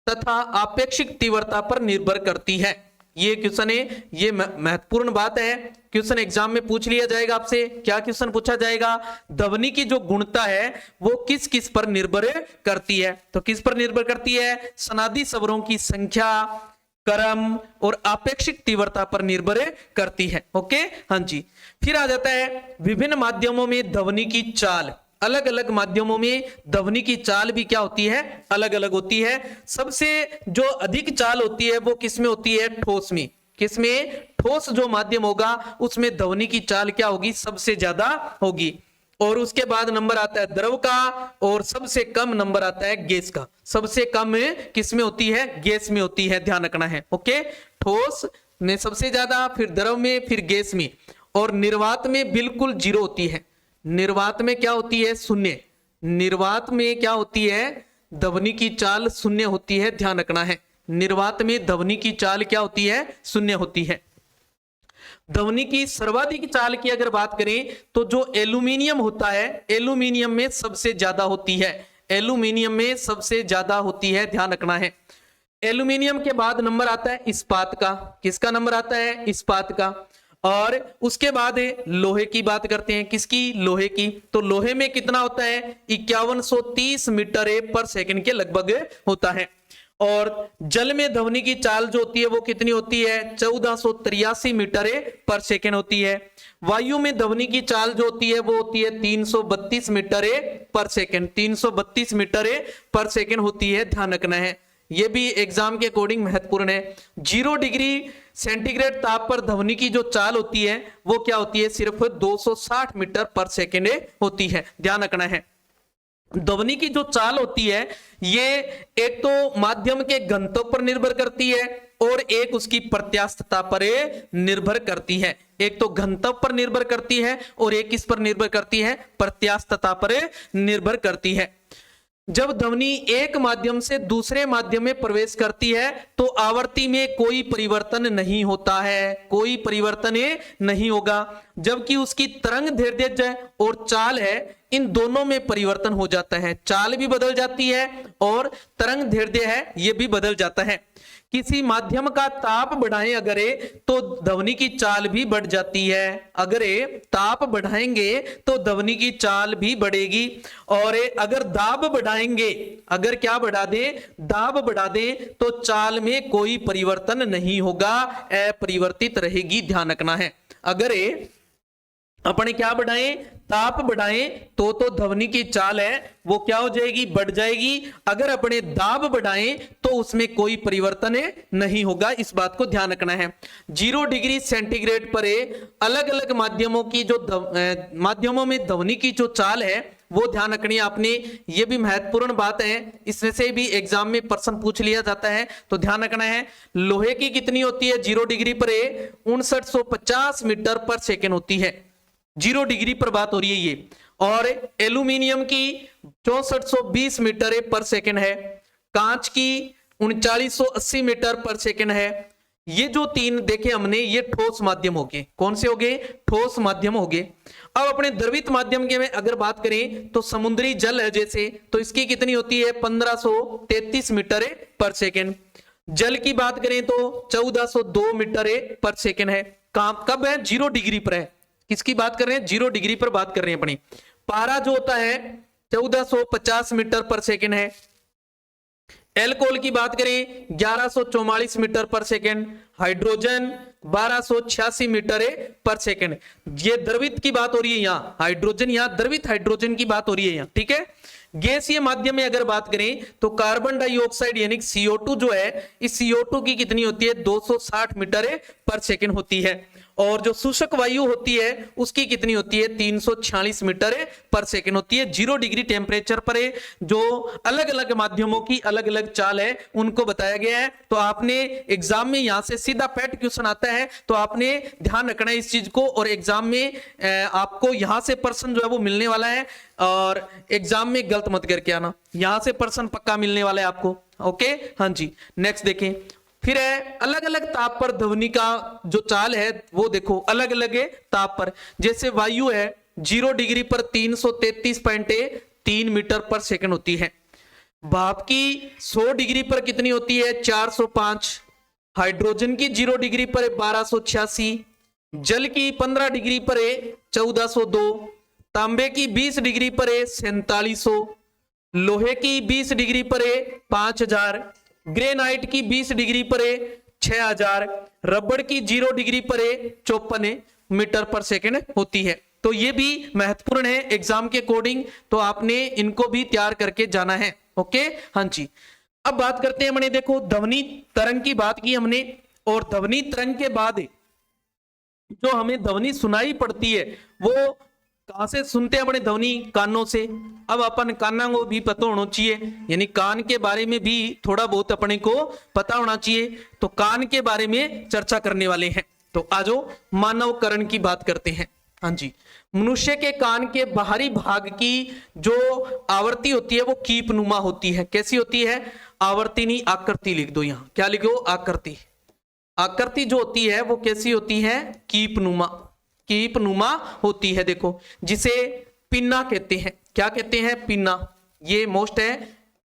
तथा आपेक्षिक तीव्रता पर निर्भर करती है। ये क्वेश्चन है, ये महत्वपूर्ण बात है, क्वेश्चन एग्जाम में पूछ लिया जाएगा आपसे। क्या क्वेश्चन पूछा जाएगा, ध्वनि की जो गुणता है वो किस किस पर निर्भर करती है। तो किस पर निर्भर करती है, सनादी स्वरों की संख्या, क्रम और आपेक्षिक तीव्रता पर निर्भर करती है। ओके हाँ जी। फिर आ जाता है विभिन्न माध्यमों में ध्वनि की चाल। अलग अलग माध्यमों में ध्वनि की चाल भी क्या होती है अलग अलग होती है। सबसे जो अधिक चाल होती है वो किसमें होती है ठोस में। किसमें, ठोस जो माध्यम होगा उसमें ध्वनि की चाल क्या होगी सबसे ज्यादा होगी। और उसके बाद नंबर आता है द्रव का और सबसे कम नंबर आता है गैस का। सबसे कम किसमें होती है गैस में होती है, ध्यान रखना है। ओके, ठोस में सबसे ज्यादा, फिर द्रव में, फिर गैस में, और निर्वात में बिल्कुल जीरो होती है। निर्वात में क्या होती है शून्य। निर्वात में क्या होती है ध्वनि की चाल शून्य होती है, ध्यान रखना है। निर्वात में ध्वनि की चाल क्या होती है शून्य होती है। ध्वनि की सर्वाधिक चाल की अगर बात करें तो जो एल्यूमिनियम होता है एल्यूमिनियम में सबसे ज्यादा होती है, एल्यूमिनियम में सबसे ज्यादा होती है, ध्यान रखना है। एल्यूमिनियम के बाद नंबर आता है इस्पात का। किसका नंबर आता है? इस्पात का। और उसके बाद लोहे की बात करते हैं। किसकी? लोहे की। तो लोहे में कितना होता है? 5130 मीटर पर सेकंड के लगभग होता है। और जल में ध्वनि की चाल जो होती है वो कितनी होती है? 1483 मीटर पर सेकंड होती है। वायु में ध्वनि की चाल जो होती है वो होती है 332 मीटर पर सेकंड। 332 मीटर पर सेकंड होती है, ध्यान रखना है। ये भी एग्जाम के अकॉर्डिंग महत्वपूर्ण है। 0 डिग्री सेंटीग्रेड ताप पर ध्वनि की जो चाल होती है वो क्या होती है? सिर्फ 260 मीटर पर सेकंड होती है, ध्यान रखना है। ध्वनि की जो चाल होती है ये एक तो माध्यम के घनत्व पर निर्भर करती है और एक उसकी प्रत्यास्थता पर निर्भर करती है। एक तो घनत्व पर निर्भर करती है और एक किस पर निर्भर करती है? प्रत्यास्थता पर निर्भर करती है। जब ध्वनि एक माध्यम से दूसरे माध्यम में प्रवेश करती है तो आवृत्ति में कोई परिवर्तन नहीं होता है, कोई परिवर्तन नहीं होगा। जबकि उसकी तरंग दैर्ध्य और चाल है, इन दोनों में परिवर्तन हो जाता है। चाल भी बदल जाती है और तरंग दैर्ध्य है ये भी बदल जाता है। किसी माध्यम का ताप बढ़ाएं अगर तो ध्वनि की चाल भी बढ़ जाती है। अगर ताप बढ़ाएंगे तो ध्वनि की चाल भी बढ़ेगी। और अगर दाब बढ़ाएंगे, अगर क्या बढ़ा दें? दाब बढ़ा दें तो चाल में कोई परिवर्तन नहीं होगा, अपरिवर्तित रहेगी, ध्यान रखना है। अगर अपने क्या बढ़ाएं? ताप बढ़ाएं तो ध्वनि की चाल है वो क्या हो जाएगी? बढ़ जाएगी। अगर अपने दाब बढ़ाएं तो उसमें कोई परिवर्तन नहीं होगा, इस बात को ध्यान रखना है। 0 डिग्री सेंटीग्रेड पर अलग अलग माध्यमों की जो माध्यमों में ध्वनि की जो चाल है वो ध्यान रखनी है आपने। ये भी महत्वपूर्ण बात है, इसमें से भी एग्जाम में प्रश्न पूछ लिया जाता है, तो ध्यान रखना है। लोहे की कितनी होती है 0 डिग्री पर? 5950 मीटर पर सेकेंड होती है। 0 डिग्री पर बात हो रही है ये। और एल्यूमिनियम की 6420 मीटर पर सेकंड है। कांच की 3980 मीटर पर सेकंड है। ये जो तीन देखे हमने ये ठोस माध्यम हो गए। कौन से हो गए? ठोस माध्यम हो गए। अब अपने द्रवित माध्यम के में अगर बात करें तो समुद्री जल है जैसे, तो इसकी कितनी होती है? 1533 मीटर पर सेकंड। जल की बात करें तो 1402 मीटर पर सेकंड है। कब है? 0 डिग्री पर है। किसकी बात कर रहे हैं? 0 डिग्री पर बात कर रहे हैं अपनी। पारा जो होता है 1450 मीटर पर सेकंड है। एल्कोहल की बात करें 1144 मीटर पर सेकंड। हाइड्रोजन 1286 मीटर पर सेकंड। ये द्रवित की बात हो रही है यहाँ, हाइड्रोजन यहाँ द्रवित हाइड्रोजन की बात हो रही है यहाँ, ठीक है। गैसीय माध्यम में अगर बात करें तो कार्बन डाइऑक्साइड यानी CO2 जो है, इस CO2 की कितनी होती है? 260 मीटर पर सेकंड होती है। और जो शुष्क वायु होती है उसकी कितनी होती है? 346 मीटर पर सेकंड होती है। 0 डिग्री टेम्परेचर पर जो अलग अलग माध्यमों की अलग अलग चाल है उनको बताया गया है। तो आपने एग्जाम में यहां से सीधा पैट क्वेश्चन आता है, तो आपने ध्यान रखना है इस चीज को। और एग्जाम में आपको यहां से प्रश्न जो है वो मिलने वाला है, और एग्जाम में गलत मत करके आना, यहां से प्रश्न पक्का मिलने वाला है आपको। ओके, हाँ जी। नेक्स्ट देखें, फिर है अलग अलग ताप पर ध्वनि का जो चाल है वो देखो अलग अलग ताप पर। जैसे वायु है 0 डिग्री पर 333.3 मीटर पर सेकंड होती है। भाप की 100 डिग्री पर कितनी होती है? 405। हाइड्रोजन की 0 डिग्री पर 1286। जल की 15 डिग्री पर 1402। तांबे की 20 डिग्री पर 4700। लोहे की 20 डिग्री पर 5000। ग्रेनाइट की 20 डिग्री पर 6000। रबड़ की 0 डिग्री पर 54 मीटर पर सेकंड होती है। तो ये भी महत्वपूर्ण है एग्जाम के अकॉर्डिंग, तो आपने इनको भी तैयार करके जाना है। ओके, हाँ जी। अब बात करते हैं हमने, देखो ध्वनि तरंग की बात की हमने, और ध्वनि तरंग के बाद जो हमें ध्वनि सुनाई पड़ती है वो कहां से सुनते हैं? अपने ध्वनि कानों से। अब अपन कानों को भी पता होना चाहिए, यानी कान के बारे में भी थोड़ा बहुत अपने को पता होना चाहिए। तो कान के बारे में चर्चा करने वाले हैं। तो आजो मानव कर्ण की बात करते हैं। हाँ जी, मनुष्य के कान के बाहरी भाग की जो आवृत्ति होती है वो कीपनुमा होती है। कैसी होती है? आवृत्ति नहीं, आकृति लिख दो यहाँ। क्या लिखो? आकृति। आकृति जो होती है वो कैसी होती है? कीपनुमा, कीपनुमा होती है। देखो जिसे पिन्ना कहते हैं। क्या कहते हैं? पिन्ना। ये मोस्ट है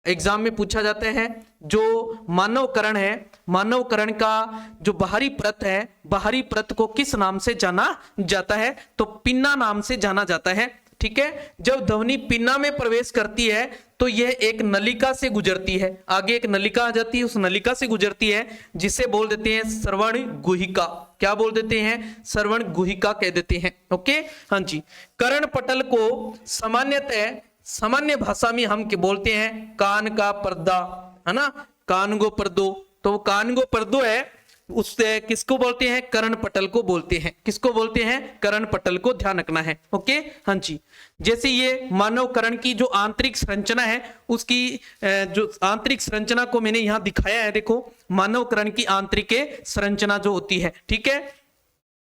एग्जाम में पूछा जाता है। जो मानव कर्ण है, मानव कर्ण का जो बाहरी परत है, बाहरी परत को किस नाम से जाना जाता है? तो पिन्ना नाम से जाना जाता है। ठीक है, जब ध्वनि पिन्ना में प्रवेश करती है तो यह एक नलिका से गुजरती है, आगे एक नलिका आ जाती है, उस नलिका से गुजरती है, जिसे बोल देते हैं श्रवण गुहिका। क्या बोल देते हैं? श्रवण गुहिका कह देते हैं। ओके, हाँ जी। कर्ण पटल को सामान्यतः सामान्य भाषा में हम बोलते हैं कान का पर्दा, है ना, कानगो पर्दो। तो कान गो पर्दो है, उससे किसको बोलते हैं? कर्ण पटल को बोलते हैं। किसको बोलते हैं? कर्ण पटल को ध्यान रखना है। ओके, हाँ जी। जैसे ये मानव कर्ण की जो आंतरिक संरचना है, उसकी जो आंतरिक संरचना को मैंने यहां दिखाया है। देखो, मानव कर्ण की आंतरिक संरचना जो होती है, ठीक है,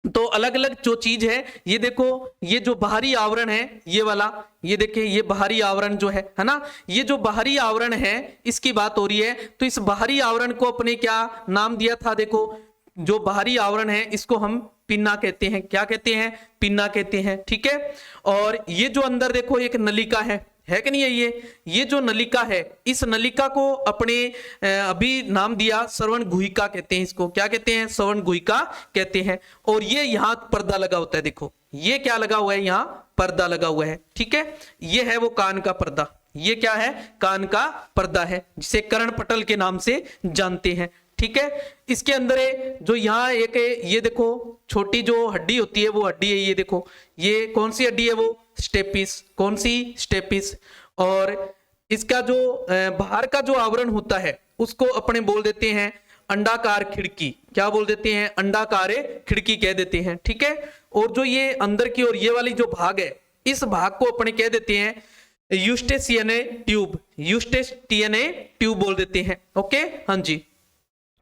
तो अलग अलग जो चीज है, ये देखो, ये जो बाहरी आवरण है, ये वाला, ये देखिए, ये बाहरी आवरण जो है ना, ये जो बाहरी आवरण है, इसकी बात हो रही है। तो इस बाहरी आवरण को अपने क्या नाम दिया था? देखो, जो बाहरी आवरण है इसको हम पिन्ना कहते हैं। क्या कहते हैं? पिन्ना कहते हैं। ठीक है, और ये जो अंदर देखो एक नलिका है कि नहीं है? ये जो नलिका है, इस नलिका को अपने अभी नाम दिया श्रवण गुहिका कहते हैं। इसको क्या कहते हैं? श्रवण गुहिका कहते हैं। और ये यहाँ पर्दा लगा होता है। देखो, ये क्या लगा हुआ है? यहाँ पर्दा लगा हुआ है। ठीक है, ये है वो कान का पर्दा। ये क्या है? कान का पर्दा है, जिसे कर्ण पटल के नाम से जानते हैं। ठीक है, इसके अंदर जो यहाँ एक ये देखो छोटी जो हड्डी होती है, वो हड्डी है, ये देखो, ये कौन सी हड्डी है? वो स्टेपिस। कौन सी? स्टेपिस। और इसका जो बाहर का जो आवरण होता है, उसको अपने बोल देते हैं अंडाकार खिड़की। क्या बोल देते हैं? अंडाकार खिड़की कह देते हैं। ठीक है, और जो ये अंदर की और ये वाली जो भाग है, इस भाग को अपने कह देते हैं यूस्टेशियन ट्यूब। यूस्टेशियन ट्यूब बोल देते हैं। ओके, हाँ जी।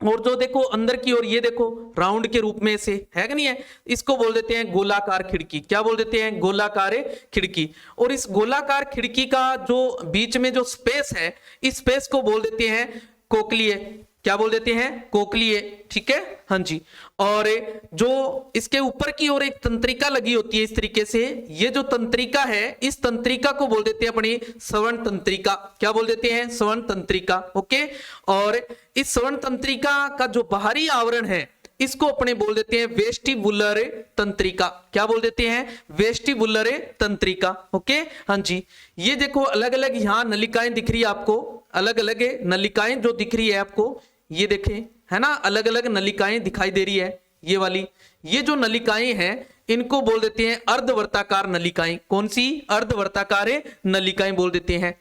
और जो देखो अंदर की ओर, ये देखो राउंड के रूप में से है कि नहीं है, इसको बोल देते हैं गोलाकार खिड़की। क्या बोल देते हैं? गोलाकार खिड़की। और इस गोलाकार खिड़की का जो बीच में जो स्पेस है, इस स्पेस को बोल देते हैं कोक्लीय। क्या बोल देते हैं? कोक्लीय। ठीक है, हाँ जी। और जो इसके ऊपर की ओर एक तंत्रिका लगी होती है इस तरीके से, ये जो तंत्रिका है, इस तंत्रिका को बोल देते हैं अपनी श्रवण तंत्रिका। क्या बोल देते हैं? श्रवण तंत्रिका। ओके, और इस श्रवण तंत्रिका का जो बाहरी आवरण है, इसको अपने बोल देते हैं वेस्टिबुलर तंत्रिका। क्या बोल देते हैं? वेस्टिबुलर तंत्रिका। ओके, हाँ जी। ये देखो अलग अलग यहाँ नलिकाएं दिख रही है आपको, अलग अलग नलिकाएं जो दिख रही है आपको, ये देखें, है ना, अलग अलग नलिकाएं दिखाई दे रही है। ये वाली, ये जो नलिकाएं हैं, इनको बोल देते हैं अर्धवर्ताकार नलिकाएं। कौन सी? अर्धवर्ताकार नलिकाएं बोल देते हैं।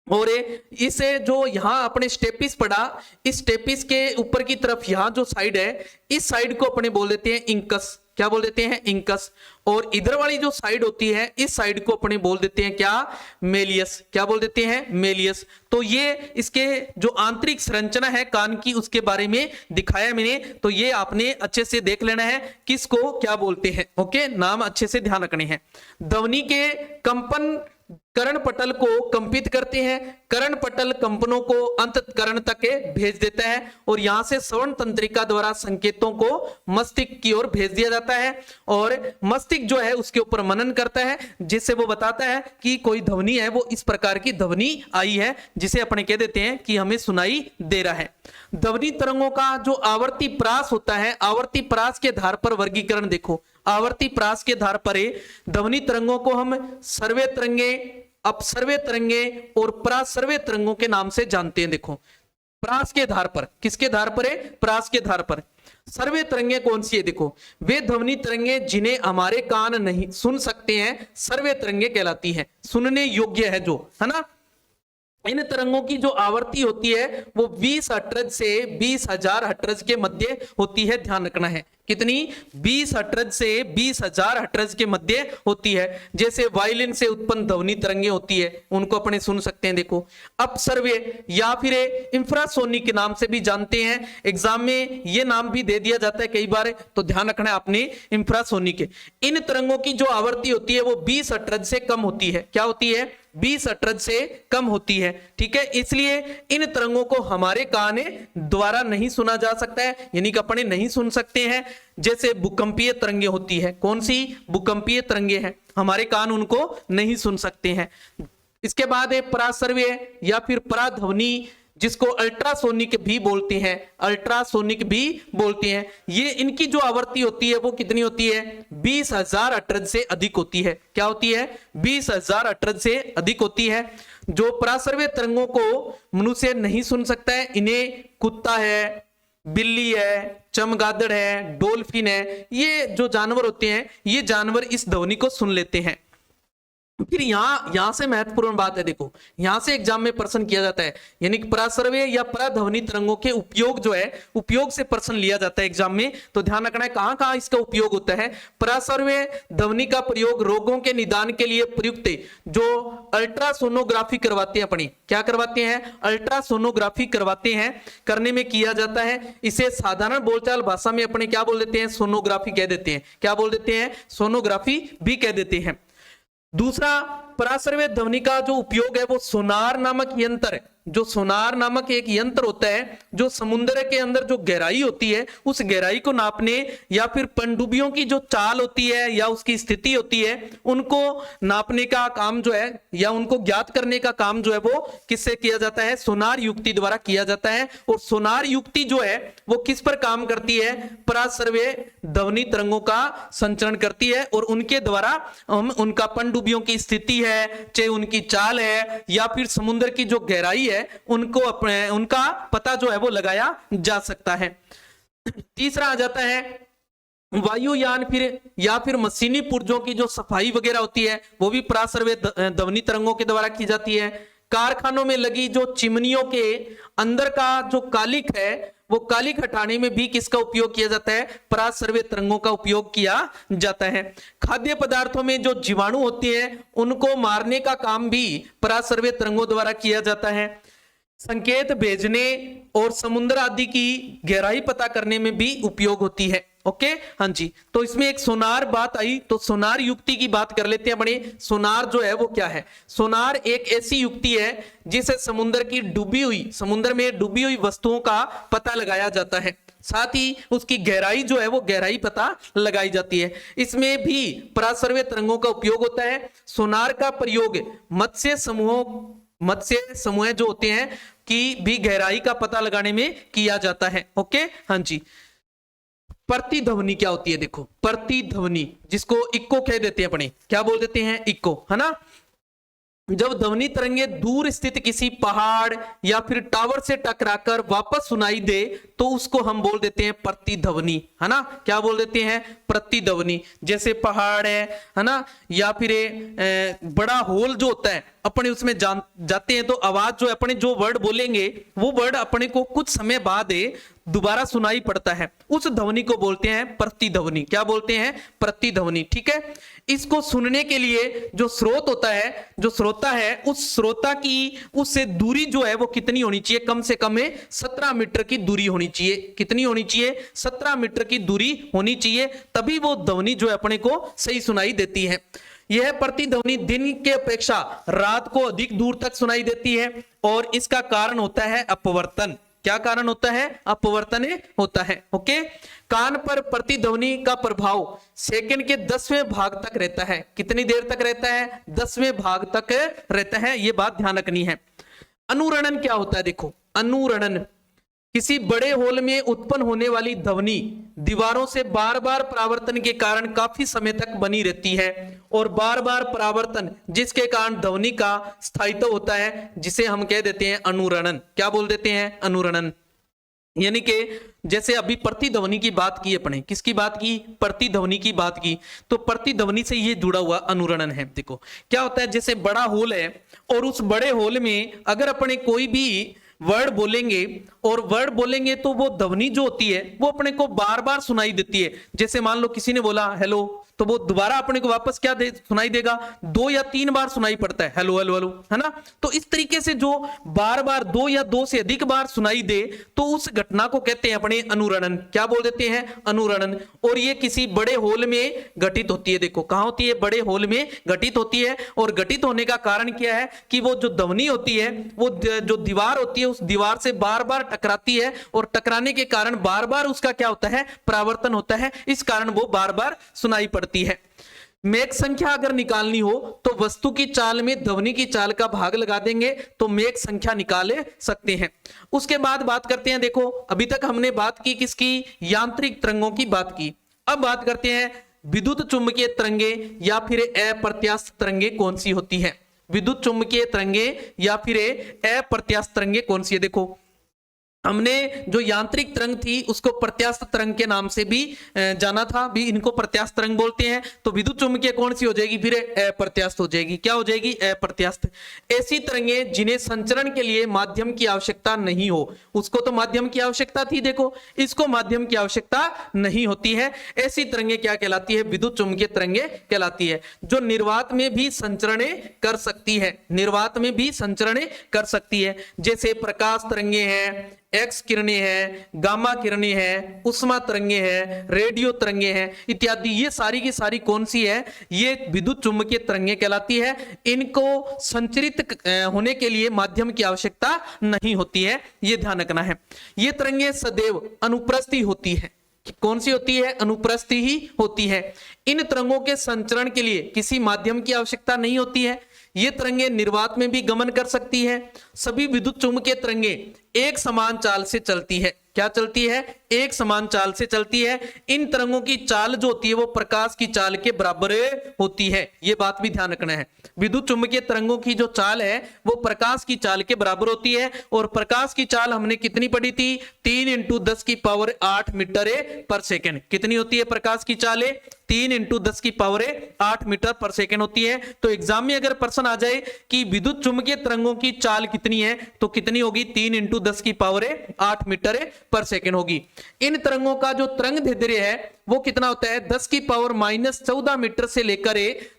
और इसे जो यहाँ अपने स्टेपिस पड़ा, इस स्टेपिस के ऊपर की तरफ यहाँ जो साइड है, इस साइड को अपने बोल देते हैं इंकस। क्या बोल देते हैं? इंकस। और इधर वाली जो साइड होती है, इस साइड को अपने बोल देते हैं क्या? मेलियस। क्या बोल देते हैं? मेलियस। तो ये इसके जो आंतरिक संरचना है कान की, उसके बारे में दिखाया मैंने। तो ये आपने अच्छे से देख लेना है किसको क्या बोलते हैं। ओके, नाम अच्छे से ध्यान रखने हैं। ध्वनि के कंपन कर्ण पटल को कंपित करते हैं। कर्ण पटल कंपनों को अंतःकरण तक भेज देता है, और यहां से श्रवण तंत्रिका द्वारा संकेतों को मस्तिष्क की ओर भेज दिया जाता है, और मस्तिष्क जो है उसके ऊपर मनन करता है, जिससे वो बताता है कि कोई ध्वनि है, वो इस प्रकार की ध्वनि आई है, जिसे अपने कह देते हैं कि हमें सुनाई दे रहा है। ध्वनि तरंगों का जो आवर्ती प्रास होता है, आवर्ती प्रास के आधार पर वर्गीकरण देखो। आवर्ती प्रास के आधार पर ध्वनि तरंगों को हम सर्वे तरंगे, अपसर्वे तरंगे और प्रासर्वे तरंगों के नाम से जानते हैं। देखो, प्रास के आधार पर, किसके आधार पर है? प्रास के आधार पर। सर्वे तरंगे कौन सी है? देखो, वे ध्वनि तरंगे जिन्हें हमारे कान नहीं सुन सकते हैं, सर्वे तरंगे कहलाती है, सुनने योग्य है जो, है ना। इन तरंगों की जो आवृत्ति होती है वो 20 हर्ट्ज से 20,000 हर्ट्ज के मध्य होती है। ध्यान रखना है, कितनी? 20 हर्ट्ज से 20,000 हर्ट्ज के मध्य होती है। जैसे वायलिन से उत्पन्न ध्वनि तरंगे होती है, उनको अपने सुन सकते हैं। देखो, अपसर्वे या फिर इंफ्रासोनिक के नाम से भी जानते हैं। एग्जाम में ये नाम भी दे दिया जाता है कई बार, तो ध्यान रखना है आपने, इंफ्रासोनिक। इन तरंगों की जो आवृत्ति होती है वो 20 हर्ट्ज से कम होती है। क्या होती है? 20 हर्ट्ज से कम होती है। ठीक है, इसलिए इन तरंगों को हमारे कान द्वारा नहीं सुना जा सकता है, यानी कि अपने नहीं सुन सकते हैं। जैसे भूकंपीय तरंगे होती है, कौन सी? भूकंपीय तरंगे हैं, हमारे कान उनको नहीं सुन सकते हैं। इसके बाद है पराश्रव्य या फिर पराध्वनि, जिसको अल्ट्रासोनिक भी बोलते हैं, अल्ट्रासोनिक भी बोलते हैं। ये इनकी जो आवृत्ति होती है वो कितनी होती है? 20,000 हर्ट्ज से अधिक होती है। क्या होती है? 20,000 हर्ट्ज से अधिक होती है। जो पराश्रव्य तरंगों को मनुष्य नहीं सुन सकता है, इन्हें कुत्ता है, बिल्ली है, चमगादड़ है, डॉल्फिन है, ये जो जानवर होते हैं, ये जानवर इस ध्वनि को सुन लेते हैं। फिर यहां से महत्वपूर्ण बात है, देखो यहां से एग्जाम में प्रश्न किया जाता है, यानी कि पराश्रव्य या पराध्वनि तरंगों के उपयोग जो है, उपयोग से प्रश्न लिया जाता है एग्जाम में। तो ध्यान रखना है कहां कहां इसका उपयोग होता है। पराश्रव्य ध्वनि का प्रयोग रोगों के निदान के लिए प्रयुक्त जो अल्ट्रासोनोग्राफी करवाते हैं, अपनी क्या करवाते हैं? अल्ट्रासोनोग्राफी करवाते हैं, करने में किया जाता है। इसे साधारण बोलचाल भाषा में अपने क्या बोल देते हैं? सोनोग्राफी कह देते हैं। क्या बोल देते हैं? सोनोग्राफी भी कह देते हैं। दूसरा पराश्रव्य ध्वनि का जो उपयोग है वो सोनार नामक यंत्र है। जो सोनार नामक एक यंत्र होता है, जो समुद्र के अंदर जो गहराई होती है, उस गहराई को नापने या फिर पनडुब्बियों की जो चाल होती है या उसकी स्थिति होती है, उनको नापने का काम जो है या उनको ज्ञात करने का काम जो है वो किससे किया जाता है? सोनार युक्ति द्वारा किया जाता है। और सोनार युक्ति जो है वो किस पर काम करती है? पराश्रव्य ध्वनि तरंगों का संचरण करती है और उनके द्वारा हम उनका पनडुब्बियों की स्थिति है, चाहे उनकी चाल है या फिर समुद्र की जो गहराई है, उनको अपने उनका पता जो है वो लगाया जा सकता है। तीसरा आ जाता है वायुयान फिर या फिर मशीनी पुर्जों की जो सफाई वगैरह होती है, वो भी पराश्रव्य ध्वनि तरंगों के द्वारा की जाती है। कारखानों में लगी जो चिमनियों के अंदर का जो कालिक है, वो कालिक हटाने में भी किसका उपयोग किया जाता है? पराश्रव्य तरंगों का उपयोग किया जाता है। खाद्य पदार्थों में जो जीवाणु होते हैं, उनको मारने का काम भी पराश्रव्य तरंगों द्वारा किया जाता है। संकेत भेजने और समुद्र आदि की गहराई पता करने में भी उपयोग होती है। ओके, हाँ जी। तो इसमें एक सोनार बात आई, तो सोनार युक्ति की बात कर लेते हैं। बड़े सोनार जो है वो क्या है? सोनार एक ऐसी युक्ति है जिसे समुद्र की डूबी हुई, समुद्र में डूबी हुई वस्तुओं का पता लगाया जाता है, साथ ही उसकी गहराई जो है वो गहराई पता लगाई जाती है। इसमें भी पराश्रव्य तरंगों का उपयोग होता है। सोनार का प्रयोग मत्स्य समूह जो होते हैं की भी गहराई का पता लगाने में किया जाता है। ओके, हाँ जी। प्रतिध्वनि क्या होती है? देखो प्रतिध्वनि, जिसको इक्को कह देते हैं, अपने क्या बोल देते हैं? इक्को, है ना। जब ध्वनि तरंगे दूर स्थित किसी पहाड़ या फिर टावर से टकराकर वापस सुनाई दे तो उसको हम बोल देते हैं प्रतिध्वनि, है ना। क्या बोल देते हैं? प्रतिध्वनि। जैसे पहाड़ है ना, या फिर बड़ा होल जो होता है, अपने उसमें जाते हैं तो आवाज जो अपने जो वर्ड बोलेंगे वो वर्ड अपने को कुछ समय बाद दोबारा सुनाई पड़ता है, उस ध्वनि को बोलते हैं प्रतिध्वनि। क्या बोलते हैं? प्रतिध्वनि। ठीक है। इसको सुनने के लिए जो स्रोत होता है, जो श्रोता है, उस श्रोता की उससे दूरी जो है वो कितनी होनी चाहिए? कम से कम 17 मीटर की दूरी होनी चाहिए। कितनी होनी चाहिए? 17 मीटर की दूरी होनी चाहिए, तभी वो ध्वनि जो है अपने को सही सुनाई देती है। यह प्रतिध्वनि दिन के अपेक्षा रात को अधिक दूर तक सुनाई देती है और इसका कारण होता है अपवर्तन। क्या कारण होता है? अपवर्तन होता है। ओके। कान पर प्रतिध्वनि का प्रभाव सेकंड के 10वें भाग तक रहता है। कितनी देर तक रहता है? 10वें भाग तक रहता है। यह बात ध्यान रखनी है। अनुरणन क्या होता है? देखो अनुरणन किसी बड़े होल में उत्पन्न होने वाली ध्वनि दीवारों से बार बार परावर्तन के कारण काफी समय तक बनी रहती है, और बार बार परावर्तन जिसके कारण ध्वनि का स्थायित्व होता है, जिसे हम कह देते हैं अनुरणन। क्या बोल देते हैं? अनुरणन। यानी कि जैसे अभी प्रतिध्वनि की बात की अपने, किसकी बात की? प्रतिध्वनि की बात की। तो प्रतिध्वनि से ये जुड़ा हुआ अनुरणन है। देखो क्या होता है, जैसे बड़ा होल है और उस बड़े होल में अगर अपने कोई भी वर्ड बोलेंगे और वर्ड बोलेंगे तो वो ध्वनि जो होती है वो अपने को बार बार सुनाई देती है। जैसे मान लो किसी ने बोला हेलो, तो वो दोबारा अपने को वापस क्या सुनाई देगा? 2 या 3 बार सुनाई पड़ता है, हेलो हेलो हेलो, है ना। तो इस तरीके से जो बार बार 2 या 2 से अधिक बार सुनाई दे तो उस घटना को कहते हैं अपने अनुरणन। क्या बोल देते हैं? अनुरणन। और ये किसी बड़े होल में घटित होती है। देखो कहां होती है? बड़े होल में घटित होती है। और घटित होने का कारण क्या है कि वो जो ध्वनि होती है वो जो दीवार होती है उस दीवार से बार बार टकराती है, और टकराने के कारण बार बार उसका क्या होता है? परावर्तन होता है। इस कारण वो बार बार सुनाई पड़ती है। मेघ संख्या अगर निकालनी हो तो वस्तु की चाल में ध्वनि की चाल का भाग लगा देंगे तो मेघ संख्या निकाले सकते हैं। उसके बाद बात करते हैं, देखो अभी तक हमने बात की किसकी, यांत्रिक तरंगों की बात की। अब बात करते हैं विद्युत चुंबकीय तरंगे या फिर अप्रत्यास्थ तरंगे कौन सी होती है। विद्युत चुंबकीय तरंगे या फिर अप्रत्यास्थ तरंगे कौन सी है। देखो हमने जो यांत्रिक तरंग थी उसको प्रत्यास्थ तरंग के नाम से भी जाना था, भी इनको प्रत्यास्थ तरंग बोलते हैं। तो विद्युत चुंबकीय कौन सी हो जाएगी, फिर अप्रत्यास्थ हो जाएगी। क्या हो जाएगी, अप्रत्यास्थ। ऐसी तरंगे जिन्हें संचरण के लिए माध्यम की आवश्यकता नहीं हो, उसको तो माध्यम की आवश्यकता थी, देखो इसको माध्यम की आवश्यकता नहीं होती है। ऐसी तरंगे क्या कहलाती है, विद्युत चुंबकीय तरंगे कहलाती है, जो निर्वात में भी संचरण कर सकती है, निर्वात में भी संचरण कर सकती है। जैसे प्रकाश तरंगे हैं, एक्स किरणें हैं, गामा किरणें हैं, उष्मा तरंगे हैं, रेडियो तरंगे हैं इत्यादि। ये सारी की सारी कौन सी है, ये विद्युत चुंबकीय तरंगे कहलाती है। इनको संचरित होने के लिए माध्यम की आवश्यकता नहीं होती है, ये ध्यान रखना है। ये तरंगे सदैव अनुप्रस्थी होती है। कौन सी होती है, अनुप्रस्थी ही होती है। इन तरंगों के संचरण के लिए किसी माध्यम की आवश्यकता नहीं होती है। ये तरंगे निर्वात में भी गमन कर सकती है। सभी विद्युत चुंबकीय तरंगे एक समान चाल से चलती है। क्या चलती है, एक समान चाल से चलती है। इन तरंगों की चाल जो होती है वो प्रकाश की चाल के बराबर होती है, ये बात भी ध्यान रखना है। विद्युत चुंबकीय तरंगों की जो चाल है वो प्रकाश की चाल के बराबर होती है। और प्रकाश की चाल हमने कितनी पढ़ी थी, 3 × 10⁸ मीटर पर सेकेंड। कितनी होती है प्रकाश की चाल, 3 × 10⁸ मीटर पर सेकेंड होती है। तो एग्जाम में अगर प्रश्न आ जाए कि विद्युत चुंबकीय तरंगों की चाल कितनी है, तो कितनी होगी, 3 × 10⁸ मीटर पर सेकेंड होगी। इन तरंगों का जो तरंग दैर्ध्य है वो कितना होता है, 10⁻⁻14 मीटर से लेकर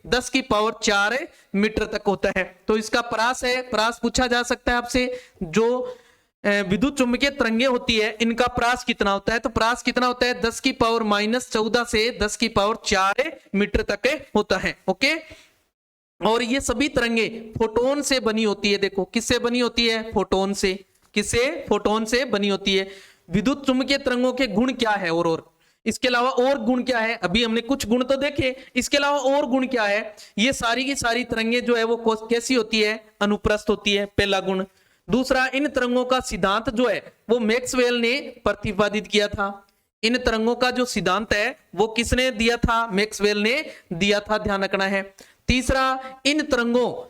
10⁴ मीटर तक होता है। तो इसका परास है, परास पूछा जा सकता है आपसे। जो विद्युत चुंबकीय तरंगे होती है इनका परास कितना होता है, तो परास कितना होता है, 10⁻14 से 10⁴ मीटर तक होता है। ओके, और ये सभी तरंगे फोटोन से बनी होती है। देखो किससे बनी होती है, फोटोन से। किससे, फोटोन से बनी होती है। विद्युत चुंबकीय तरंगों के गुण क्या है, और इसके अलावा और गुण क्या है, अभी हमने कुछ गुण तो देखे, इसके अलावा और गुण क्या है। ये सारी की सारी तरंगे जो है वो कैसी होती है, अनुप्रस्थ होती है, पहला गुण। दूसरा, इन तरंगों का सिद्धांत जो है वो मैक्सवेल ने प्रतिपादित किया था। इन तरंगों का जो सिद्धांत है वो किसने दिया था, मैक्सवेल ने दिया था, ध्यान रखना है। तीसरा, इन तरंगों,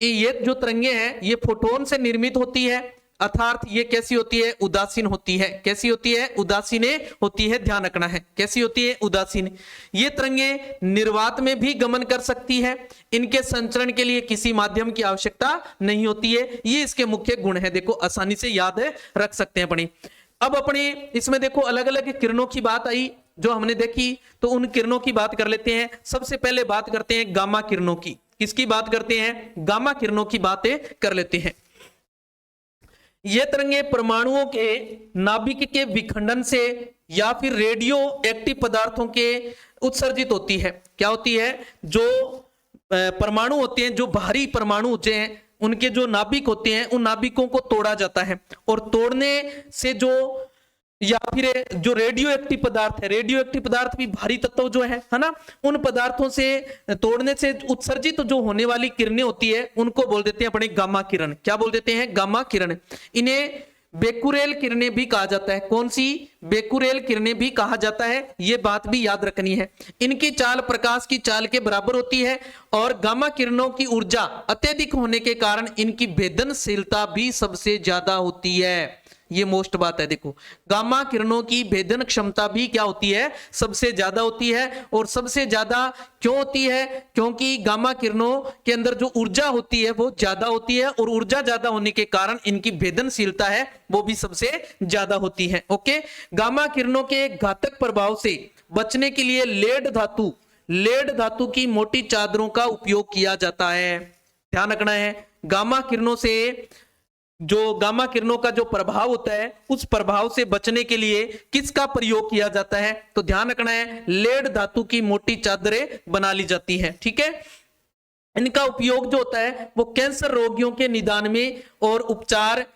ये जो तरंगे हैं ये फोटोन से निर्मित होती है, अर्थात ये कैसी होती है, उदासीन होती है। कैसी होती है, उदासीन होती है, ध्यान रखना है, कैसी होती है, उदासीन। ये तरंगे निर्वात में भी गमन कर सकती है। इनके संचरण के लिए किसी माध्यम की आवश्यकता नहीं होती है। ये इसके मुख्य गुण है, देखो आसानी से याद रख सकते हैं अपनी। अब अपने इसमें देखो अलग अलग किरणों की बात आई जो हमने देखी, तो उन किरणों की बात कर लेते हैं। सबसे पहले बात करते हैं गामा किरणों की। किसकी बात करते हैं, गामा किरणों की बातें कर लेते हैं। ये तरंगे परमाणुओं के नाभिक के विखंडन से या फिर रेडियो एक्टिव पदार्थों के उत्सर्जित होती है। क्या होती है, जो परमाणु होते हैं, जो बाहरी परमाणु होते हैं, उनके जो नाभिक होते हैं उन नाभिकों को तोड़ा जाता है। और तोड़ने से जो, या फिर जो रेडियो एक्टिव पदार्थ है, रेडियो एक्टिव पदार्थ भी भारी तत्व जो है ना, उन पदार्थों से तोड़ने से उत्सर्जित जो होने वाली किरणें होती है उनको बोल देते हैं अपने गामा किरण। क्या बोल देते हैं, गामा किरण। इन्हें बेकुरेल किरणें भी कहा जाता है। कौन सी, बेकुरेल किरणें भी कहा जाता है, ये बात भी याद रखनी है। इनकी चाल प्रकाश की चाल के बराबर होती है और गामा किरणों की ऊर्जा अत्यधिक होने के कारण इनकी भेदनशीलता भी सबसे ज्यादा होती है। ये मोस्ट बात है, देखो गामा किरणों की भेदन क्षमता भी क्या होती है, सबसे ज्यादा होती है। और सबसे ज्यादा क्यों होती है, क्योंकि गामा किरणों के अंदर जो ऊर्जा होती है वो ज्यादा होती है, और ऊर्जा ज्यादा होने के कारण इनकी भेदनशीलता है वो भी सबसे ज्यादा होती है। ओके, गामा किरणों के घातक प्रभाव से बचने के लिए लेड धातु की मोटी चादरों का उपयोग किया जाता है। ध्यान रखना है, गामा किरणों से, जो गामा किरणों का जो प्रभाव होता है उस प्रभाव से बचने के लिए किसका प्रयोग किया जाता है, तो ध्यान रखना है, लेड धातु की मोटी चादरें बना ली जाती है। ठीक है, इनका उपयोग जो होता है वो कैंसर रोगियों के निदान में और उपचार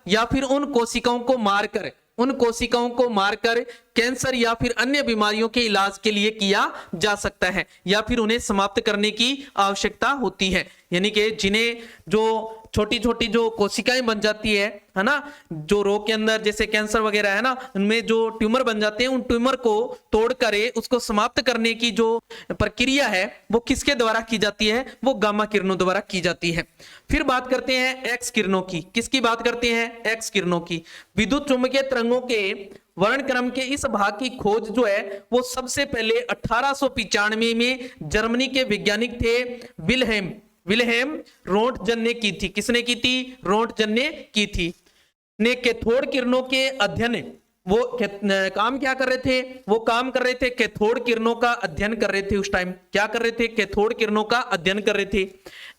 या फिर उन कोशिकाओं को मारकर उन कोशिकाओं को मारकर कैंसर या फिर अन्य बीमारियों के इलाज के लिए किया जा सकता है या फिर उन्हें समाप्त करने की आवश्यकता होती है। यानी कि जिन्हें जो छोटी छोटी जो कोशिकाएं बन जाती है ना, जो रोग के अंदर जैसे कैंसर वगैरह है ना, उनमें जो ट्यूमर बन जाते हैं, उन ट्यूमर को तोड़कर उसको समाप्त करने की जो प्रक्रिया है वो किसके द्वारा की जाती है, वो गामा किरणों द्वारा की जाती है। फिर बात करते हैं एक्स किरणों की। किसकी बात करते हैं? एक्स किरणों की। विद्युत चुंबकीय तरंगों के वर्णक्रम के इस भाग की खोज जो है वो सबसे पहले 1895 में जर्मनी के वैज्ञानिक थे विल्हेम रोंटगन ने की थी। किसने की थी? रोंटगन ने की थी। ने कैथोड किरणों के अध्ययन वो काम क्या कर रहे थे? वो काम कर रहे थे कैथोड किरणों का अध्ययन कर रहे थे। उस टाइम क्या कर रहे थे? कैथोड किरणों का अध्ययन कर रहे थे।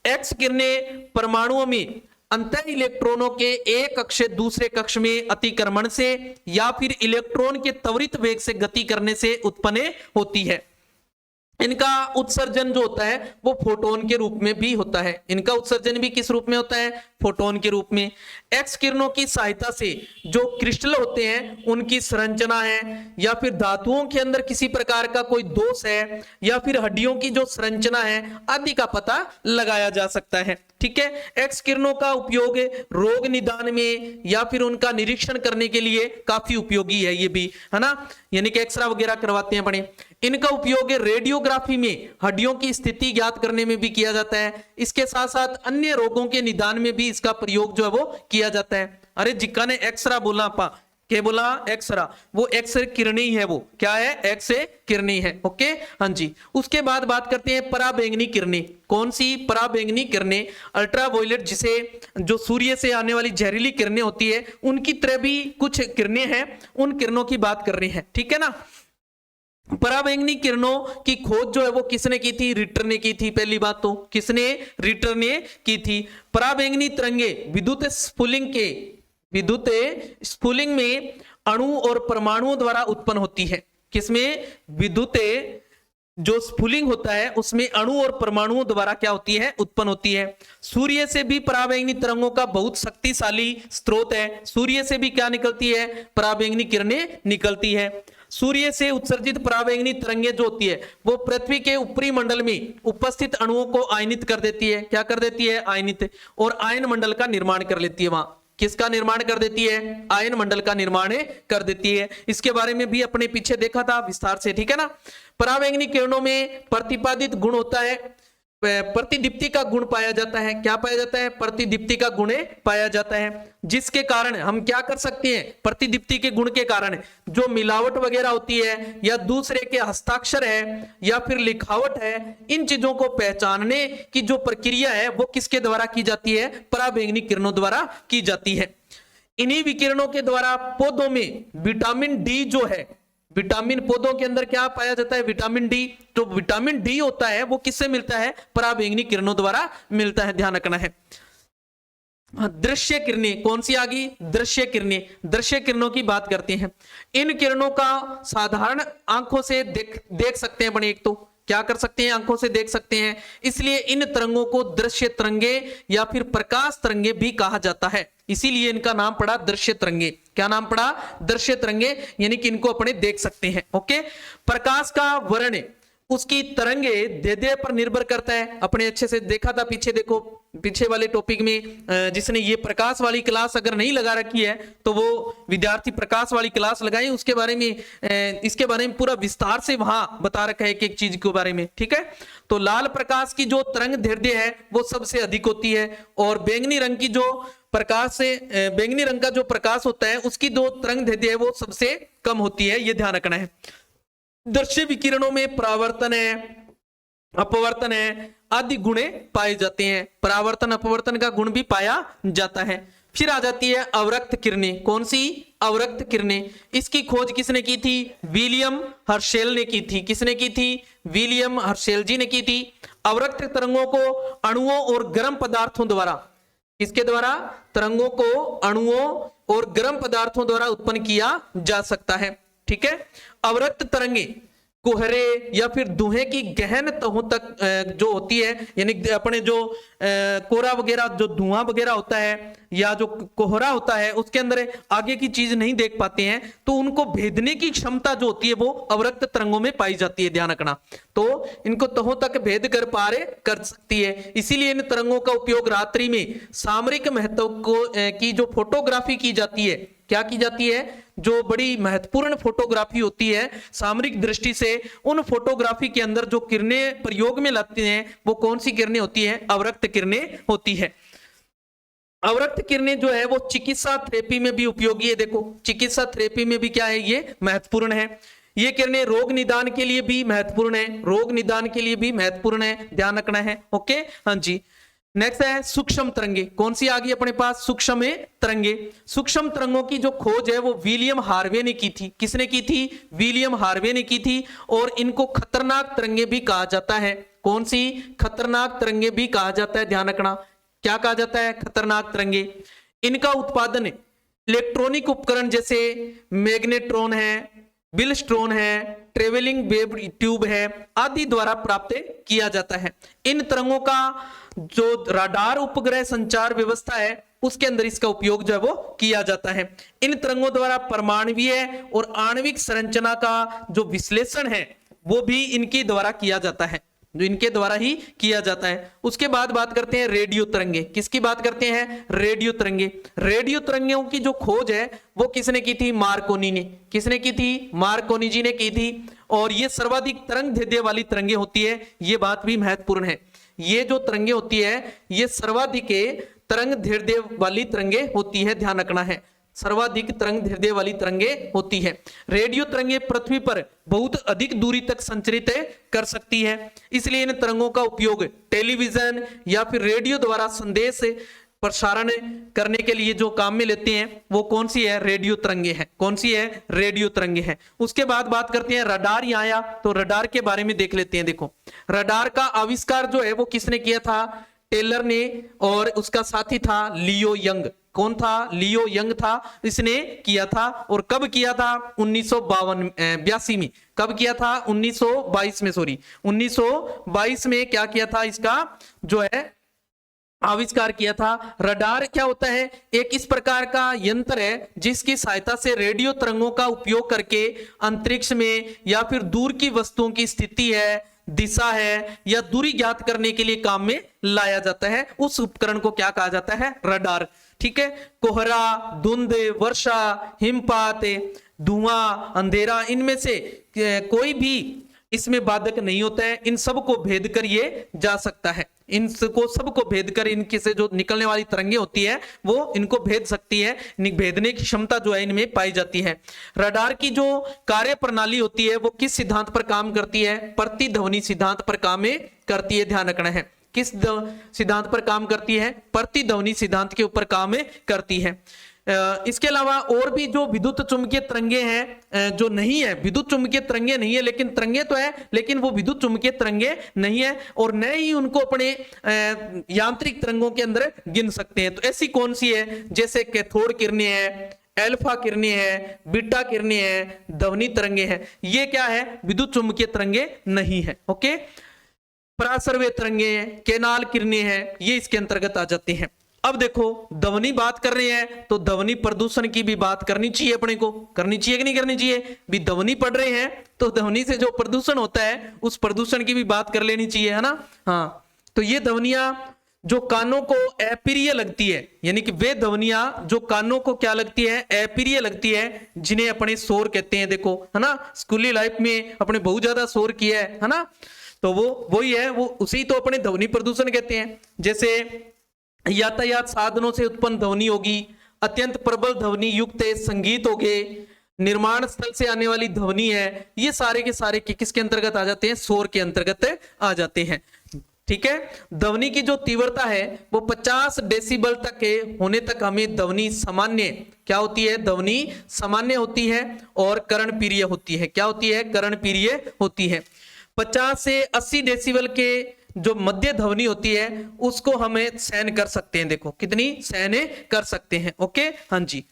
एक्स किरणें परमाणुओं में अंतर इलेक्ट्रॉनों के एक कक्ष से दूसरे कक्ष में अतिक्रमण से या फिर इलेक्ट्रॉन के त्वरित वेग से गति करने से उत्पन्न होती है। इनका उत्सर्जन जो होता है वो फोटोन के रूप में भी होता है। इनका उत्सर्जन भी किस रूप में होता है? फोटोन के रूप में। एक्स किरणों की सहायता से जो क्रिस्टल होते हैं उनकी संरचना है या फिर धातुओं के अंदर किसी प्रकार का कोई दोष है या फिर हड्डियों की जो संरचना है आदि का पता लगाया जा सकता है। ठीक है। एक्स किरणों का उपयोग रोग निदान में या फिर उनका निरीक्षण करने के लिए काफी उपयोगी है ये भी, है ना। यानी कि एक्सरे वगैरह करवाते हैं अपने। इनका उपयोग रेडियोग्राफी में हड्डियों की स्थिति ज्ञात करने में भी किया जाता है। इसके साथ साथ अन्य रोगों के निदान में भी इसका प्रयोग जो है वो किया जाता है। अरे जिक्का ने एक्सरा बोला, आपा क्या बोला? एक्सरा। वो एक्स किरणें ही है। वो क्या है? एक्स किरणें है। ओके, हाँ जी। उसके बाद बात करते हैं पराबैंगनी किरणें। कौन सी? पराबैंगनी किरणें। अल्ट्रावायलेट, जिसे जो सूर्य से आने वाली जहरीली किरणें होती है उनकी तरह भी कुछ किरणें हैं, उन किरणों की बात कर रहे हैं। ठीक है ना। पराबैंगनी किरणों की खोज जो है वो किसने की थी? रिटर ने की थी। पहली बात तो किसने? रिटर ने की थी। पराबैंगनी तरंगे विद्युत स्फुलिंग में अणु और परमाणुओं द्वारा उत्पन्न होती है। किसमें? विद्युत जो स्फुलिंग होता है उसमें अणु और परमाणुओं द्वारा क्या होती है? उत्पन्न होती है। सूर्य से भी पराबैंगनी तरंगों का बहुत शक्तिशाली स्रोत है। सूर्य से भी क्या निकलती है? पराबैंगनी किरणें निकलती है। सूर्य से उत्सर्जित पराबैंगनी तरंगे जो होती है वो पृथ्वी के ऊपरी मंडल में उपस्थित अणुओं को आयनित कर देती है। क्या कर देती है? आयनित। और आयन मंडल का निर्माण कर लेती है। वहां किसका निर्माण कर देती है? आयन मंडल का निर्माण कर देती है। इसके बारे में भी अपने पीछे देखा था विस्तार से। ठीक है ना। पराबैंगनी किरणों में प्रतिपादित गुण होता है, प्रतिदीप्ति का गुण पाया जाता है। क्या पाया जाता है? प्रतिदीप्ति का गुण पाया जाता है, जिसके कारण हम क्या कर सकते हैं? प्रतिदीप्ति के गुण के कारण जो मिलावट वगैरह होती है या दूसरे के हस्ताक्षर है या फिर लिखावट है, इन चीजों को पहचानने की जो प्रक्रिया है वो किसके द्वारा की जाती है? पराबैंगनी किरणों द्वारा की जाती है। इन्हीं विकिरणों के द्वारा पौधों में विटामिन डी जो है, विटामिन पौधों के अंदर क्या पाया जाता है? Vitamin D. तो विटामिन डी होता है वो किससे मिलता है? पराबैंगनी किरणों द्वारा मिलता है। ध्यान रखना है। दृश्य किरणें कौन सी आ गई? दृश्य किरणें। दृश्य किरणों की बात करते हैं। इन किरणों का साधारण आंखों से देख सकते हैं अपने। एक तो क्या कर सकते हैं? आंखों से देख सकते हैं। इसलिए इन तरंगों को दृश्य तरंगे या फिर प्रकाश तरंगे भी कहा जाता है। इसीलिए इनका नाम पड़ा दृश्य तरंगे। क्या नाम पड़ा? दृश्य तरंगे। यानी कि इनको अपने देख सकते हैं। ओके। प्रकाश का वर्ण उसकी तरंगे दे पर निर्भर करता है। अपने अच्छे से देखा था पीछे, देखो पीछे वाले टॉपिक में जिसने ये प्रकाश वाली क्लास अगर नहीं लगा रखी है तो वो विद्यार्थी प्रकाश वाली क्लास लगाएं। उसके बारे में इसके बारे में पूरा विस्तार से वहां बता रखा है एक एक चीज के बारे में। ठीक है। तो लाल प्रकाश की जो तरंग दैर्ध्य है वो सबसे अधिक होती है और बैंगनी रंग की जो प्रकाश से बैंगनी रंग का जो प्रकाश होता है उसकी जो तरंग दैर्ध्य है वो सबसे कम होती है। ये ध्यान रखना है। दृश्य विकिरणों में परावर्तन है, अपवर्तन है आदि गुण पाए जाते हैं। परावर्तन अपवर्तन का गुण भी पाया जाता है। फिर आ जाती है अवरक्त किरणें। कौन सी? अवरक्त किरणें। इसकी खोज किसने की थी? विलियम हर्शेल ने की थी। किसने की थी? विलियम हर्शेल जी ने की थी। अवरक्त तरंगों को अणुओं और गर्म पदार्थों द्वारा, किसके द्वारा? तरंगों को अणुओं और गर्म पदार्थों द्वारा उत्पन्न किया जा सकता है। ठीक है। अवरक्त तरंगे कोहरे या फिर धुएं की गहन तहों तक जो होती है, यानी अपने जो कोहरा वगैरह, जो धुआं वगैरह होता है या जो कोहरा होता है, उसके अंदर आगे की चीज नहीं देख पाते हैं, तो उनको भेदने की क्षमता जो होती है वो अवरक्त तरंगों में पाई जाती है। ध्यान रखना, तो इनको तहों तक भेद कर पार कर सकती है। इसीलिए इन तरंगों का उपयोग रात्रि में सामरिक महत्व की जो फोटोग्राफी की जाती है, क्या की जाती है, जो बड़ी महत्वपूर्ण फोटोग्राफी होती है सामरिक दृष्टि से, उन फोटोग्राफी के अंदर जो किरणें प्रयोग में लाते हैं वो कौन सी किरणें होती हैं, अवरक्त किरणें होती है। अवरक्त किरणें जो है वो चिकित्सा थेरेपी में भी उपयोगी है। देखो चिकित्सा थेरेपी में भी क्या है, ये महत्वपूर्ण है। ये किरणें रोग निदान के लिए भी महत्वपूर्ण है, रोग निदान के लिए भी महत्वपूर्ण है, ध्यान रखना है। ओके, हाँ जी। नेक्स्ट है सूक्ष्म तरंगे। कौन सी आ गई अपने पास, सूक्ष्म तरंगे। सूक्ष्म तरंगों की जो खोज है वो विलियम हार्वे ने की थी। किसने की थी, विलियम हार्वे ने की थी। और इनको खतरनाक तरंगे भी कहा जाता है। कौन सी, खतरनाक तरंगे भी कहा जाता है, ध्यान रखना। क्या कहा जाता है, खतरनाक तरंगे। इनका उत्पादन इलेक्ट्रॉनिक उपकरण जैसे मैग्नेट्रॉन है, बिलस्ट्रोन है, ट्रेवलिंग वेव ट्यूब है आदि द्वारा प्राप्त किया जाता है। इन तरंगों का जो राडार उपग्रह संचार व्यवस्था है उसके अंदर इसका उपयोग जो है वो किया जाता है। इन तरंगों द्वारा परमाणुवीय और आणविक संरचना का जो विश्लेषण है वो भी इनके द्वारा किया जाता है, जो इनके द्वारा ही किया जाता है। उसके बाद बात करते हैं रेडियो तरंगे। किसकी बात करते हैं, रेडियो तरंगे। रेडियो तरंगों की जो खोज है वो किसने की थी, मार्कोनी ने। किसने की थी, मार्कोनी जी ने की थी। और ये सर्वाधिक तरंग दैर्ध्य वाली तरंगे होती है, ये बात भी महत्वपूर्ण है। ये जो तरंगे होती है ये सर्वाधिक तरंग दैर्ध्य वाली तरंगे होती है, ध्यान रखना है। सर्वाधिक तरंग दैर्ध्य वाली तरंगे होती है। रेडियो तरंगे पृथ्वी पर बहुत अधिक दूरी तक संचरित कर सकती है, इसलिए इन तरंगों का उपयोग टेलीविजन या फिर रेडियो द्वारा संदेश प्रसारण करने के लिए जो काम में लेते हैं वो कौन सी है, रेडियो तरंगे है। कौन सी है, रेडियो तरंगे है। उसके बाद बात करते हैं रडार। यहाँ आया तो रडार के बारे में देख लेते हैं। देखो रडार का आविष्कार जो है वो किसने किया था, टेलर ने, और उसका साथी था लियो यंग। कौन था, लियो यंग था, इसने किया था। और कब किया था, 1982 में। कब किया था, 1922 में, सॉरी 1922 में क्या किया था, इसका जो है आविष्कार किया था। रडार क्या होता है, एक इस प्रकार का यंत्र है जिसकी सहायता से रेडियो तरंगों का उपयोग करके अंतरिक्ष में या फिर दूर की वस्तुओं की स्थिति है, दिशा है या दूरी ज्ञात करने के लिए काम में लाया जाता है। उस उपकरण को क्या कहा जाता है, रडार। ठीक है, कोहरा, धुंध, वर्षा, हिमपात, धुआं, अंधेरा, इनमें से कोई भी इसमें बाधक नहीं होता है। इन सबको भेद कर ये जा सकता है। इनको सबको भेद कर इनके से जो निकलने वाली तरंगे होती है वो इनको भेद सकती है। भेदने की क्षमता जो है इनमें पाई जाती है। रडार की जो कार्य प्रणाली होती है वो किस सिद्धांत पर काम करती है, प्रतिध्वनि सिद्धांत पर काम करती है, ध्यान रखना है। किस सिद्धांत पर काम करती है, प्रतिध्वनि सिद्धांत के ऊपर काम करती है। इसके अलावा और भी जो विद्युत चुंबकीय तरंगे हैं जो नहीं है, विद्युत चुंबकीय तरंगे नहीं है, लेकिन तरंगे तो है, लेकिन वो विद्युत चुंबकीय तरंगे नहीं है और न ही उनको अपने यांत्रिक तरंगों के अंदर गिन सकते हैं। तो ऐसी कौन सी है, जैसे कैथोड किरणें हैं, अल्फा किरणें हैं, बीटा किरणें हैं, ध्वनि तरंगे हैं। ये क्या है, विद्युत चुंबकीय तरंगे नहीं है। ओके, परासरवे तरंगे हैं, केनाल किरणें हैं, ये इसके अंतर्गत आ जाते हैं। अब देखो ध्वनि बात कर रहे हैं तो ध्वनि प्रदूषण की भी बात करनी चाहिए, अपने को करनी चाहिए कि नहीं करनी चाहिए। भी ध्वनि पढ़ रहे हैं तो ध्वनि से जो प्रदूषण होता है उस प्रदूषण की भी बात कर लेनी चाहिए, है ना। हाँ, तो ये ध्वनियां जो कानों को अप्रिय लगती है, यानी कि वे ध्वनियां जो कानों को क्या लगती है, अप्रिय लगती है, जिन्हें अपने शोर कहते हैं। देखो है ना, स्कूली लाइफ में अपने बहुत ज्यादा शोर किया है ना, तो वो वही है, वो उसी तो अपने ध्वनि प्रदूषण कहते हैं। जैसे यातायात साधनों से उत्पन्न ध्वनि होगी, अत्यंत प्रबल ध्वनि युक्त संगीत हो गए, निर्माण स्थल से आने वाली ध्वनि है, ये सारे के सारे किसके अंतर्गत आ जाते हैं, शोर के अंतर्गत आ जाते हैं। ठीक है, ध्वनि की जो तीव्रता है वो 50 डेसिबल तक के होने तक हमें ध्वनि सामान्य क्या होती है, ध्वनि सामान्य होती है और कर्णप्रिय होती है। क्या होती है, कर्णप्रिय होती है। 50 से 80 डेसिबल के जो मध्य ध्वनि होती है उसको हमें सहन कर सकते हैं। देखो कितनी सहन कर सकते हैं। ओके, हाँ जी।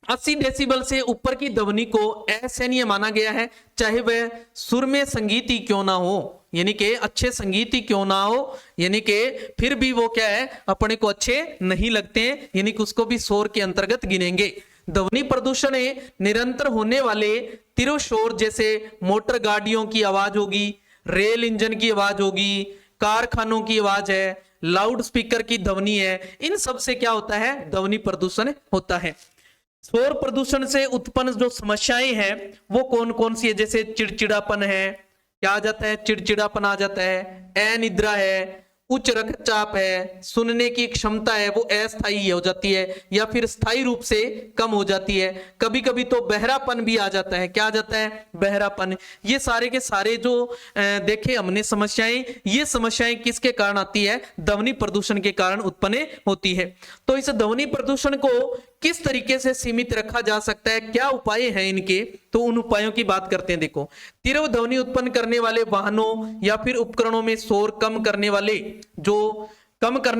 80 डेसिबल से ऊपर की ध्वनि को असहनीय माना गया है, चाहे वह सुर में संगीत ही क्यों ना हो, यानी कि अच्छे संगीत ही क्यों ना हो, यानी कि फिर भी वो क्या है, अपने को अच्छे नहीं लगते हैं, यानी कि उसको भी शोर के अंतर्गत गिनेंगे। ध्वनि प्रदूषण निरंतर होने वाले तीव्र शोर, जैसे मोटर गाड़ियों की आवाज होगी, रेल इंजन की आवाज होगी, कारखानों की आवाज है, लाउड स्पीकर की ध्वनि है, इन सब से क्या होता है, ध्वनि प्रदूषण होता है। शोर प्रदूषण से उत्पन्न जो समस्याएं हैं वो कौन कौन सी है, जैसे चिड़चिड़ापन है, क्या आ जाता है, चिड़चिड़ापन आ जाता है, अनिद्रा है, उच्च रक्तचाप है, सुनने की क्षमता है वो अस्थायी हो जाती है या फिर स्थायी रूप से कम हो जाती है, कभी कभी तो बहरापन भी आ जाता है, क्या आ जाता है, बहरापन। ये सारे के सारे जो देखे हमने समस्याएं, ये समस्याएं किसके कारण आती है, ध्वनि प्रदूषण के कारण उत्पन्न होती है। तो इस ध्वनि प्रदूषण को किस तरीके से सीमित रखा जा सकता है, क्या उपाय हैं इनके, तो उन उपायों की बात करते हैं। देखो, तीव्र ध्वनि उत्पन्न करने वाले वाहनों या फिर उपकरणों में शोर कम करने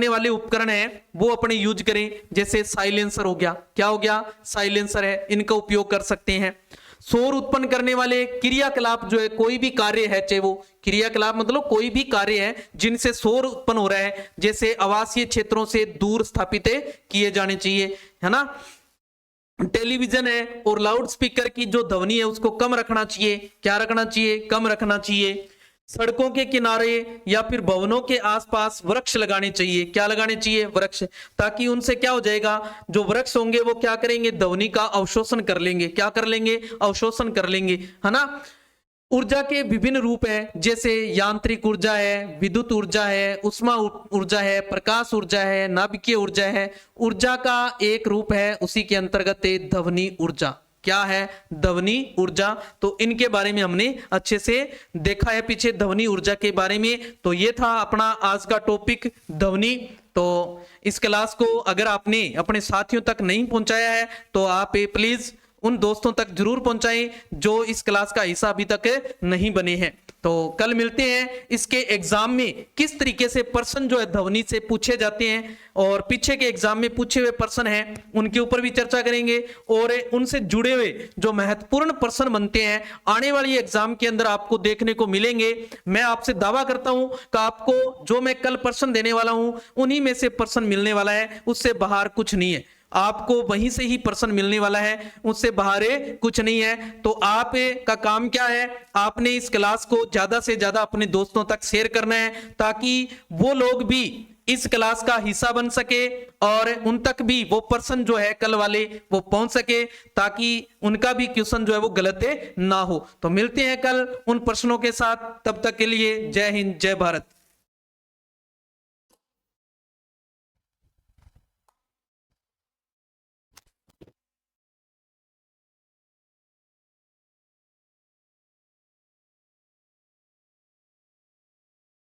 वाले उपकरण हैं वो अपने यूज करें, जैसे साइलेंसर हो गया, क्या हो गया, साइलेंसर है, इनका उपयोग कर सकते हैं। शोर उत्पन्न करने वाले क्रियाकलाप जो है, कोई भी कार्य है, चाहे वो क्रियाकलाप मतलब कोई भी कार्य है जिनसे शोर उत्पन्न हो रहा है, जैसे आवासीय क्षेत्रों से दूर स्थापित किए जाने चाहिए, है ना। टेलीविजन है और लाउड स्पीकर की जो ध्वनि है उसको कम रखना चाहिए, क्या रखना चाहिए, कम रखना चाहिए। सड़कों के किनारे या फिर भवनों के आसपास वृक्ष लगाने चाहिए, क्या लगाने चाहिए, वृक्ष, ताकि उनसे क्या हो जाएगा, जो वृक्ष होंगे वो क्या करेंगे, ध्वनि का अवशोषण कर लेंगे, क्या कर लेंगे, अवशोषण कर लेंगे, है ना। ऊर्जा के विभिन्न रूप हैं, जैसे यांत्रिक ऊर्जा है, विद्युत ऊर्जा है, उष्मा ऊर्जा है, प्रकाश ऊर्जा है, नाभिकीय ऊर्जा है। ऊर्जा का एक रूप है उसी के अंतर्गत है ध्वनि ऊर्जा, क्या है, ध्वनि ऊर्जा। तो इनके बारे में हमने अच्छे से देखा है पीछे ध्वनि ऊर्जा के बारे में। तो ये था अपना आज का टॉपिक ध्वनि। तो इस क्लास को अगर आपने अपने साथियों तक नहीं पहुंचाया है तो आप प्लीज उन दोस्तों तक जरूर पहुंचाएं जो इस क्लास का हिस्सा अभी तक नहीं बने हैं। तो कल मिलते हैं इसके एग्जाम में किस तरीके से प्रश्न जो है ध्वनि से पूछे जाते हैं, और पीछे के एग्जाम में पूछे हुए प्रश्न हैं उनके ऊपर भी चर्चा करेंगे, और उनसे जुड़े हुए जो महत्वपूर्ण प्रश्न बनते हैं आने वाली एग्जाम के अंदर आपको देखने को मिलेंगे। मैं आपसे दावा करता हूं कि आपको जो मैं कल प्रश्न देने वाला हूं उन्हीं में से प्रश्न मिलने वाला है, उससे बाहर कुछ नहीं है, आपको वहीं से ही प्रश्न मिलने वाला है, उससे बाहर कुछ नहीं है। तो आप का काम क्या है, आपने इस क्लास को ज्यादा से ज्यादा अपने दोस्तों तक शेयर करना है ताकि वो लोग भी इस क्लास का हिस्सा बन सके और उन तक भी वो प्रश्न जो है कल वाले वो पहुंच सके, ताकि उनका भी क्वेश्चन जो है वो गलत ना हो। तो मिलते हैं कल उन प्रश्नों के साथ, तब तक के लिए जय हिंद, जय भारत।